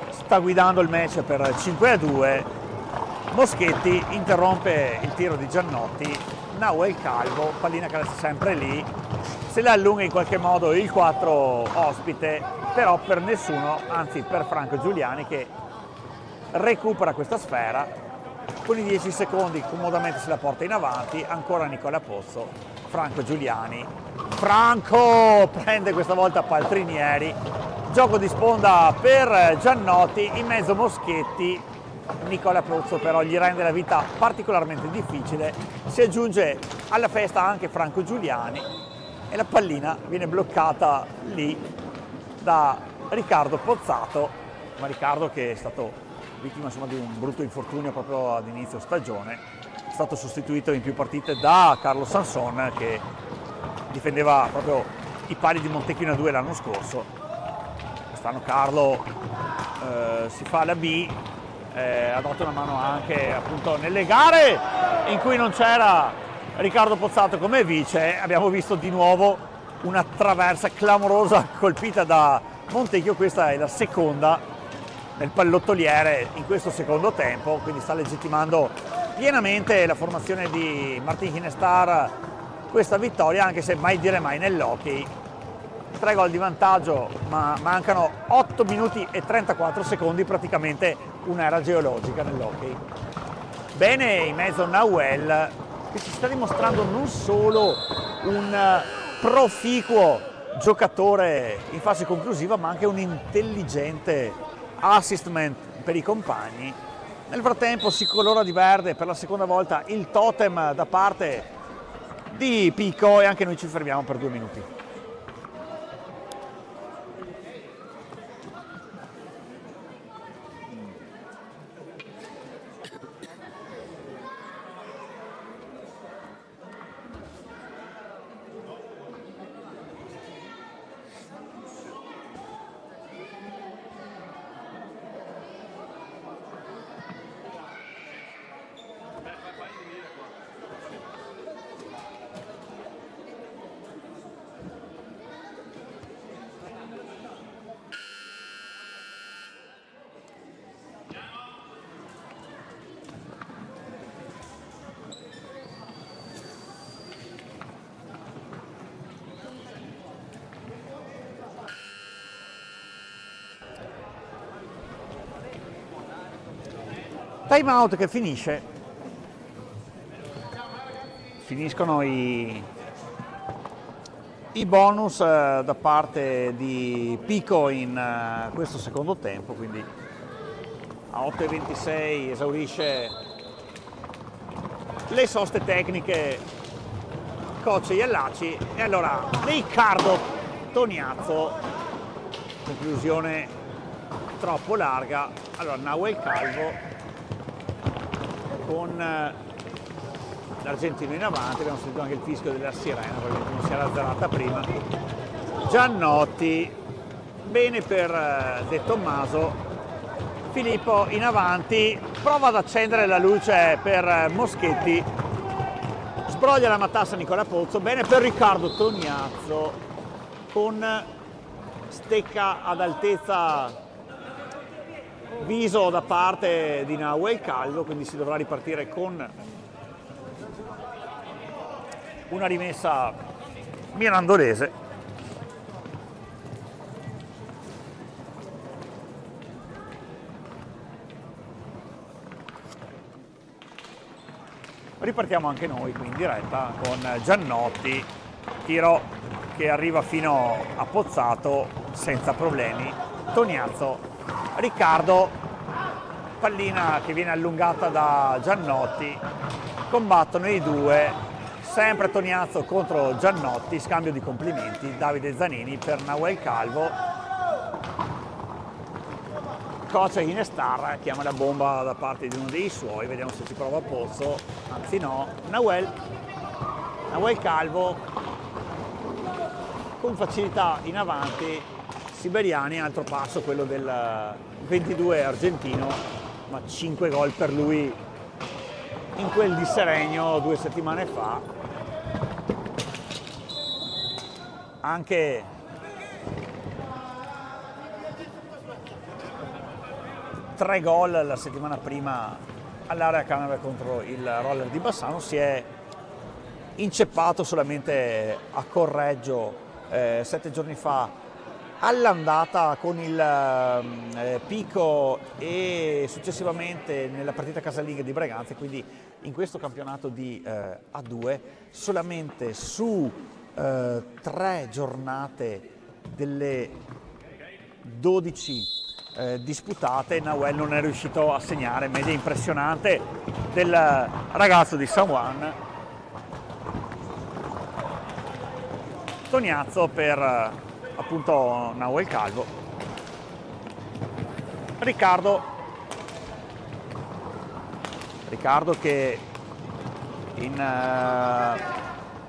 sta guidando il match per 5-2. Moschetti interrompe il tiro di Giannotti, Nauel Calvo, pallina che resta sempre lì, se la allunga in qualche modo il 4 ospite, però per nessuno, anzi per Franco Giuliani che recupera questa sfera, con i 10 secondi comodamente se la porta in avanti, ancora Nicola Pozzo, Franco Giuliani, Franco prende questa volta Paltrinieri, gioco di sponda per Giannotti, in mezzo Moschetti. Nicola Pozzo però gli rende la vita particolarmente difficile, si aggiunge alla festa anche Franco Giuliani e la pallina viene bloccata lì da Riccardo Pozzato, ma Riccardo che è stato vittima insomma, di un brutto infortunio proprio ad inizio stagione, è stato sostituito in più partite da Carlo Sanson che difendeva proprio i pali di Montecchio 2 l'anno scorso. Quest'anno Carlo si fa la B, ha dato una mano anche appunto nelle gare in cui non c'era Riccardo Pozzato come vice. Abbiamo visto di nuovo una traversa clamorosa colpita da Montecchio, questa è la seconda nel pallottoliere in questo secondo tempo, quindi sta legittimando pienamente la formazione di Martin Hinestar questa vittoria, anche se mai dire mai nell'hockey. 3 gol di vantaggio, ma mancano 8 minuti e 34 secondi, praticamente un'era geologica nell'hockey. Bene in mezzo Nauel, che ci sta dimostrando non solo un proficuo giocatore in fase conclusiva, ma anche un intelligente assistment per i compagni. Nel frattempo si colora di verde per la seconda volta il totem da parte di Pico e anche noi ci fermiamo per 2 minuti. Time out che finiscono i bonus da parte di Pico in questo secondo tempo, quindi a 8:26 esaurisce le soste tecniche coach Illaci e allora Riccardo Toniazzo, conclusione troppo larga. Allora Nahuel Calvo con l'argentino in avanti, abbiamo sentito anche il fischio della sirena, perché non si era azzerata prima. Giannotti, bene per De Tommaso. Filippo in avanti, prova ad accendere la luce per Moschetti, sbroglia la matassa Nicola Pozzo, bene per Riccardo Toniazzo con stecca ad altezza viso da parte di Nahuel Calvo, quindi si dovrà ripartire con una rimessa mirandolese. Ripartiamo anche noi qui in diretta con Giannotti, tiro che arriva fino a Pozzato senza problemi. Toniazzo, Riccardo, pallina che viene allungata da Giannotti, combattono i due, sempre Toniazzo contro Giannotti, scambio di complimenti, Davide Zanini per Nahuel Calvo. Coach Inestar chiama la bomba da parte di uno dei suoi, vediamo se ci prova Pozzo, anzi no, Nahuel Calvo con facilità in avanti, Siberiani, altro passo quello del 22 argentino, ma 5 gol per lui in quel di Seregno 2 settimane fa. Anche 3 gol la settimana prima all'area Canave contro il Roller di Bassano, si è inceppato solamente a Correggio 7 giorni fa all'andata con il Pico e successivamente nella partita casalinga di Breganze, quindi in questo campionato di A2 solamente su 3 giornate delle 12 disputate Nahuel non è riuscito a segnare, media impressionante del ragazzo di San Juan. Toniazzo per appunto Nahuel Calvo. Riccardo che in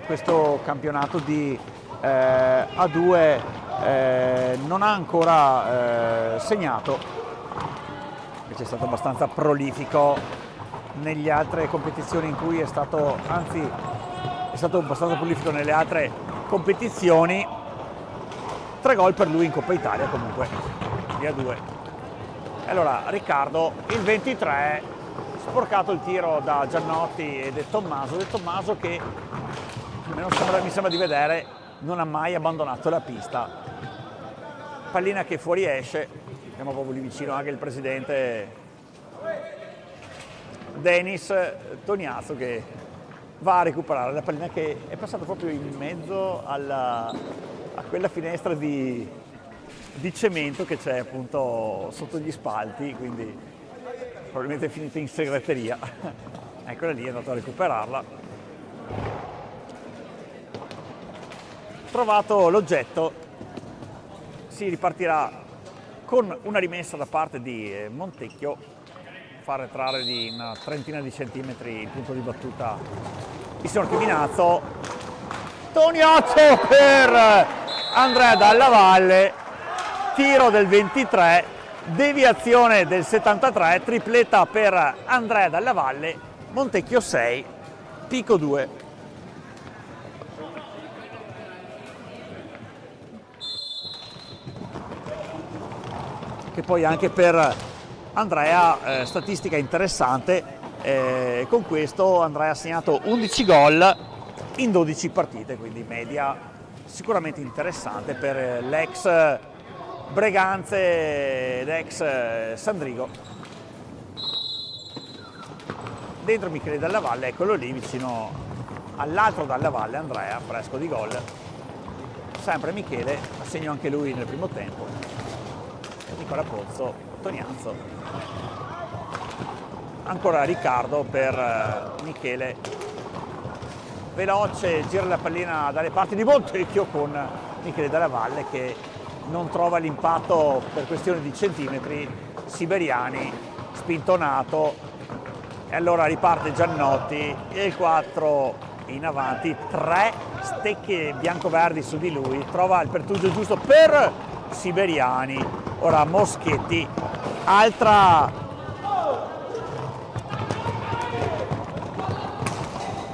questo campionato di A2 non ha ancora segnato, invece è stato abbastanza prolifico nelle altre competizioni in cui è stato abbastanza prolifico nelle altre competizioni. 3 gol per lui in Coppa Italia comunque di A2. Allora Riccardo, il 23, sporcato il tiro da Giannotti e De Tommaso che almeno mi sembra di vedere non ha mai abbandonato la pista. Pallina che fuori esce, abbiamo proprio lì vicino anche il presidente Denis Toniazzo che va a recuperare la pallina che è passata proprio in mezzo a quella finestra di cemento che c'è appunto sotto gli spalti, quindi probabilmente è finita in segreteria. Eccola lì, è andato a recuperarla. Trovato l'oggetto, si ripartirà con una rimessa da parte di Montecchio, far entrare di una trentina di centimetri il punto di battuta il signor Chiminazzo. Toniazzo per Andrea Dalla Valle, tiro del 23, deviazione del 73, tripletta per Andrea Dalla Valle, Montecchio 6, Pico 2. Che poi anche per Andrea statistica interessante, con questo Andrea ha segnato 11 gol in 12 partite, quindi media sicuramente interessante per l'ex Breganze ed ex Sandrigo. dentro Michele Dalla Valle, eccolo lì vicino all'altro Dalla Valle, Andrea, fresco di gol, sempre Michele, segno anche lui nel primo tempo, Nicola Pozzo, Toniazzo, ancora Riccardo per Michele, veloce, gira la pallina dalle parti di Montecchio con Michele Dalla Valle che non trova l'impatto per questione di centimetri, Siberiani, spintonato, e allora riparte Giannotti e il 4 in avanti, 3 stecche bianco-verdi su di lui, trova il pertugio giusto per Siberiani, ora Moschetti, altra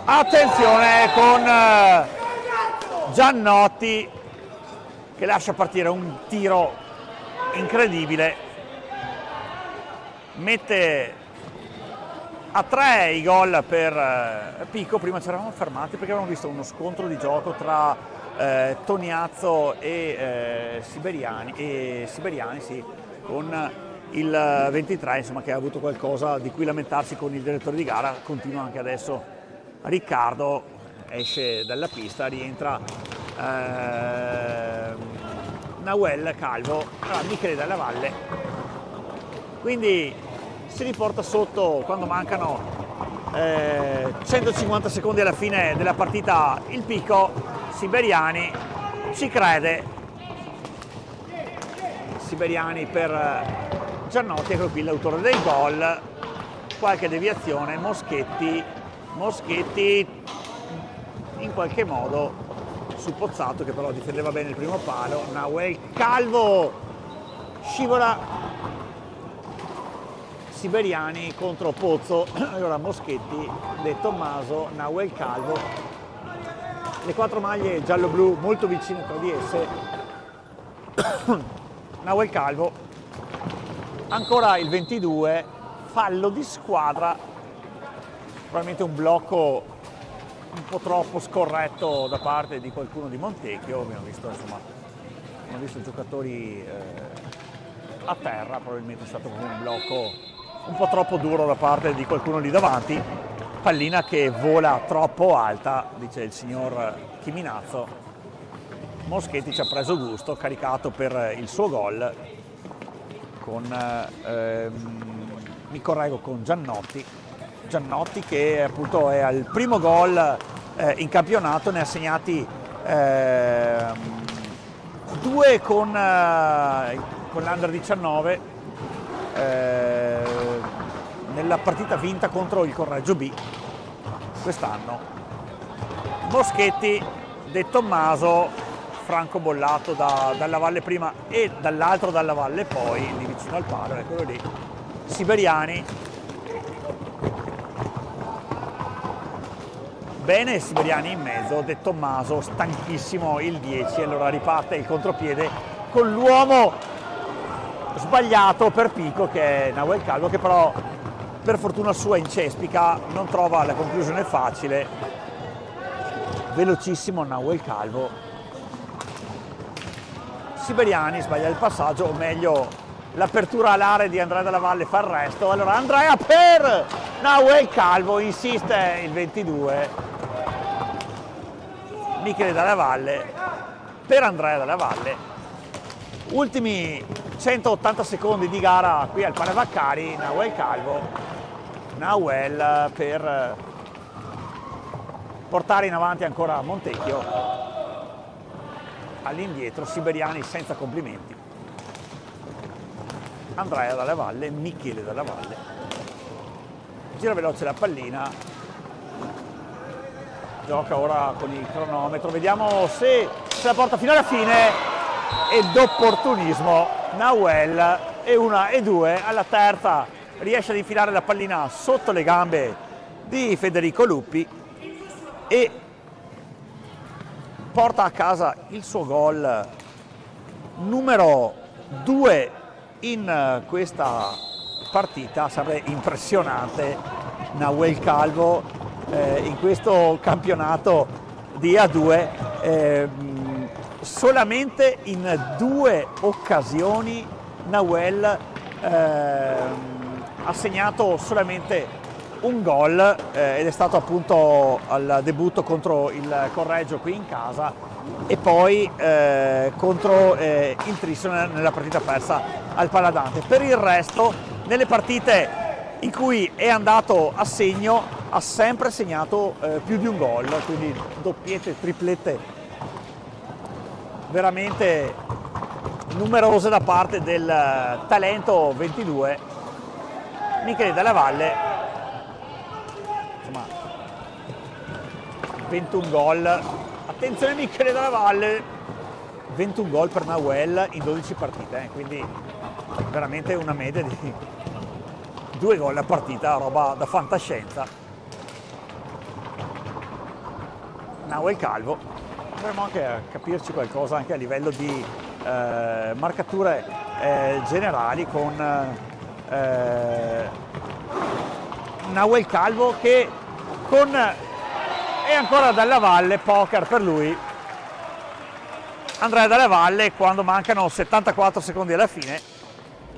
attenzione con Giannotti che lascia partire un tiro incredibile, mette a 3 i gol per Pico. Prima ci eravamo fermati perché avevamo visto uno scontro di gioco tra Toniazzo e Siberiani, sì, con il 23 insomma, che ha avuto qualcosa di cui lamentarsi con il direttore di gara. Continua anche adesso Riccardo, esce dalla pista, rientra Nahuel Calvo, Michele Dalla Valle, quindi si riporta sotto quando mancano 150 secondi alla fine della partita il Pico. Siberiani ci crede, Siberiani per Giannotti, ecco qui l'autore del gol, qualche deviazione, Moschetti in qualche modo su Pozzato che però difendeva bene il primo palo, Nahuel Calvo scivola, Siberiani contro Pozzo, allora Moschetti, De Tommaso, Nahuel Calvo, le 4 maglie giallo-blu molto vicine tra di esse, Nahuel Calvo, ancora il 22, fallo di squadra, probabilmente un blocco un po' troppo scorretto da parte di qualcuno di Montecchio. Abbiamo visto giocatori a terra, probabilmente è stato un blocco un po' troppo duro da parte di qualcuno lì davanti, pallina che vola troppo alta, dice il signor Chiminazzo. Moschetti ci ha preso gusto, caricato per il suo gol, mi correggo, con Giannotti che appunto è al primo gol in campionato, ne ha segnati 2 con l'Under 19 nella partita vinta contro il Correggio B quest'anno. Moschetti, De Tommaso, Franco bollato Dalla Valle prima e dall'altro Dalla Valle poi, lì vicino al palo, eccolo lì, Siberiani. Bene Siberiani in mezzo, De Tommaso stanchissimo il 10, allora riparte il contropiede con l'uomo sbagliato per Pico che è Nahuel Calvo, che però per fortuna sua incespica, non trova la conclusione facile, velocissimo Nahuel Calvo. Siberiani sbaglia il passaggio, o meglio l'apertura all'area di Andrea Dalla Valle fa il resto, allora Andrea per Nahuel Calvo, insiste il 22, Michele Dalla Valle per Andrea Dalla Valle. Ultimi 180 secondi di gara qui al Pane Vaccari, Nahuel Calvo, Nahuel per portare in avanti ancora Montecchio, all'indietro Siberiani senza complimenti, Andrea Dalla Valle, Michele Dalla Valle, gira veloce la pallina, gioca ora con il cronometro, vediamo se la porta fino alla fine, e d'opportunismo Nahuel, e 1 e 2, alla terza riesce ad infilare la pallina sotto le gambe di Federico Luppi e porta a casa il suo gol numero 2 in questa partita. Sarebbe impressionante Nahuel Calvo in questo campionato di A2, solamente in 2 occasioni Nahuel ha segnato solamente un gol ed è stato appunto al debutto contro il Correggio qui in casa e poi contro il Trissio nella partita persa al Paladante. Per il resto, nelle partite in cui è andato a segno ha sempre segnato più di un gol, quindi doppiette, triplette veramente numerose da parte del talento 22 Michele Della Valle. Insomma, 21 gol, attenzione Michele Della Valle, 21 gol per Nahuel in 12 partite, quindi veramente una media di 2 gol a partita, roba da fantascienza. Nahuel Calvo, dovremmo anche capirci qualcosa anche a livello di marcature generali con Nahuel Calvo che con è ancora Della Valle, poker per lui. Andrea Della Valle quando mancano 74 secondi alla fine,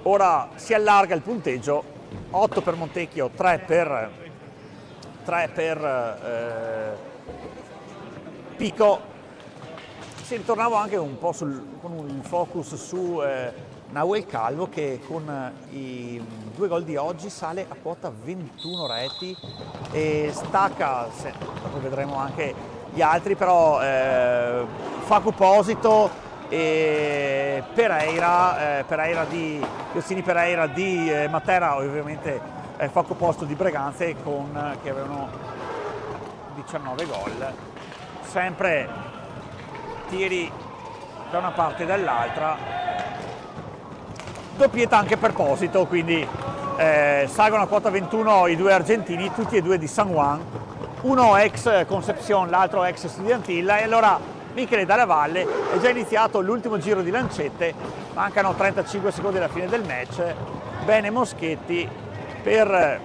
ora si allarga il punteggio, 8 per Montecchio, 3 per Pico. Si ritornava anche un po' con il focus su Nahuel Calvo che con i 2 gol di oggi sale a quota 21 reti e stacca, dopo vedremo anche gli altri, però Facu Posito e Pereira di Giustini Pereira di Matera, ovviamente Facu Posito di Breganze che avevano 19 gol, sempre tiri da una parte e dall'altra, doppietta anche per Posito, quindi salgono a quota 21 i 2 argentini, tutti e 2 di San Juan, uno ex Concepción, l'altro ex Studentilla, e allora Michele Della Valle è già iniziato l'ultimo giro di lancette, mancano 35 secondi alla fine del match, bene Moschetti per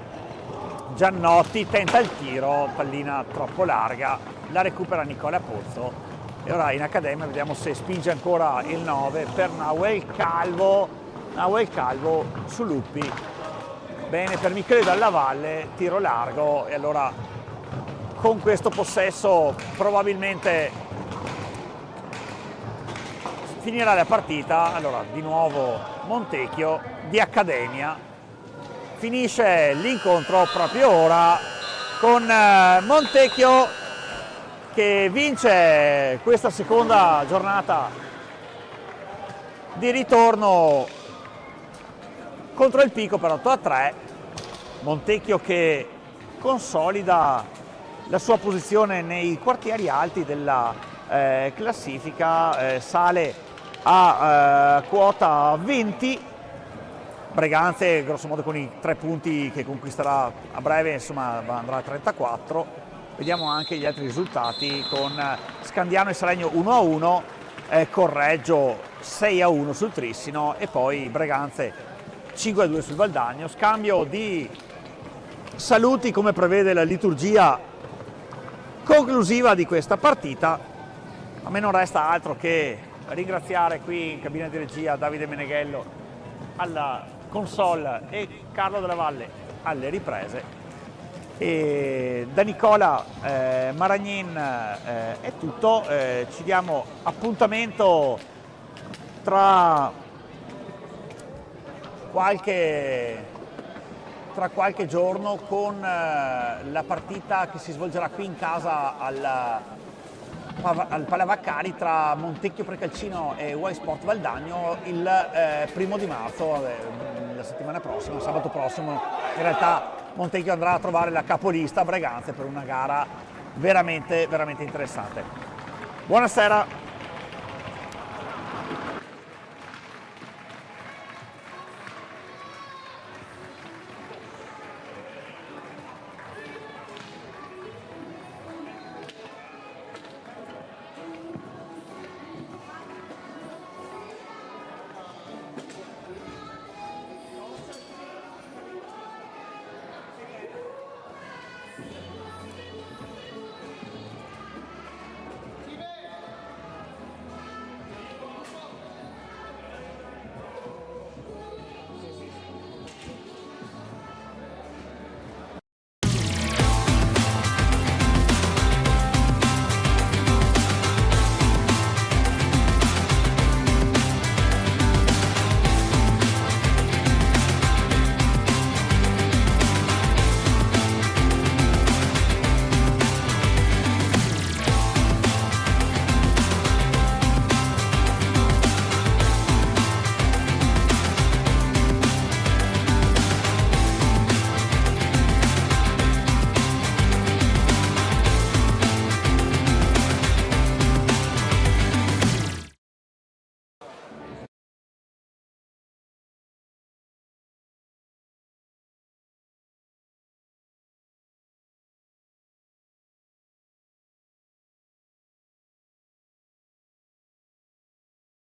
Giannotti, tenta il tiro, pallina troppo larga, la recupera Nicola Pozzo e ora in accademia vediamo se spinge ancora il 9 per Nahuel Calvo su Luppi, bene per Michele Della Valle, tiro largo e allora con questo possesso probabilmente finirà la partita. Allora di nuovo Montecchio di accademia, finisce l'incontro proprio ora con Montecchio che vince questa seconda giornata di ritorno contro il Pico per 8-3. Montecchio che consolida la sua posizione nei quartieri alti della classifica, sale a quota 20. Breganze grosso modo con i 3 punti che conquisterà a breve, insomma andrà a 34. Vediamo anche gli altri risultati con Scandiano e Salegno 1-1, Correggio 6-1 sul Trissino e poi Breganze 5-2 sul Valdagno. Scambio di saluti come prevede la liturgia conclusiva di questa partita. A me non resta altro che ringraziare qui in cabina di regia Davide Meneghello alla console e Carlo Della Valle alle riprese. E da Nicola Maragnin è tutto, ci diamo appuntamento tra qualche giorno con la partita che si svolgerà qui in casa al Palavaccari tra Montecchio Precalcino e Y Sport Valdagno il 1° di marzo, la settimana prossima, sabato prossimo. In realtà Montecchio andrà a trovare la capolista a Breganze per una gara veramente interessante. Buonasera.